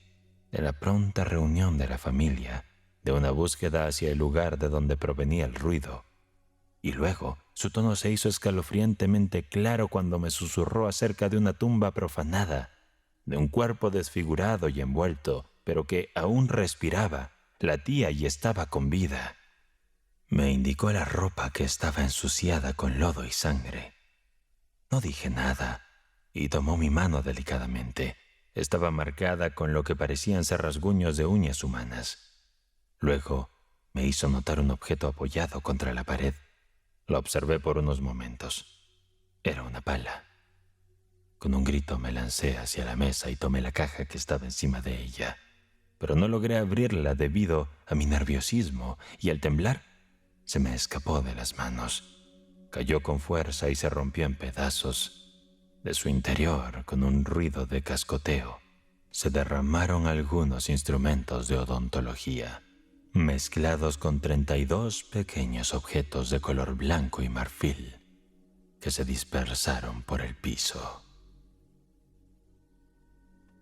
de la pronta reunión de la familia, de una búsqueda hacia el lugar de donde provenía el ruido. Y luego su tono se hizo escalofriantemente claro cuando me susurró acerca de una tumba profanada, de un cuerpo desfigurado y envuelto, pero que aún respiraba, latía y estaba con vida. Me indicó la ropa que estaba ensuciada con lodo y sangre. No dije nada y tomó mi mano delicadamente. Estaba marcada con lo que parecían ser rasguños de uñas humanas. Luego me hizo notar un objeto apoyado contra la pared. Lo observé por unos momentos. Era una pala. Con un grito me lancé hacia la mesa y tomé la caja que estaba encima de ella. Pero no logré abrirla debido a mi nerviosismo y al temblar se me escapó de las manos. Cayó con fuerza y se rompió en pedazos. De su interior, con un ruido de cascoteo, se derramaron algunos instrumentos de odontología, mezclados con 32 pequeños objetos de color blanco y marfil, que se dispersaron por el piso.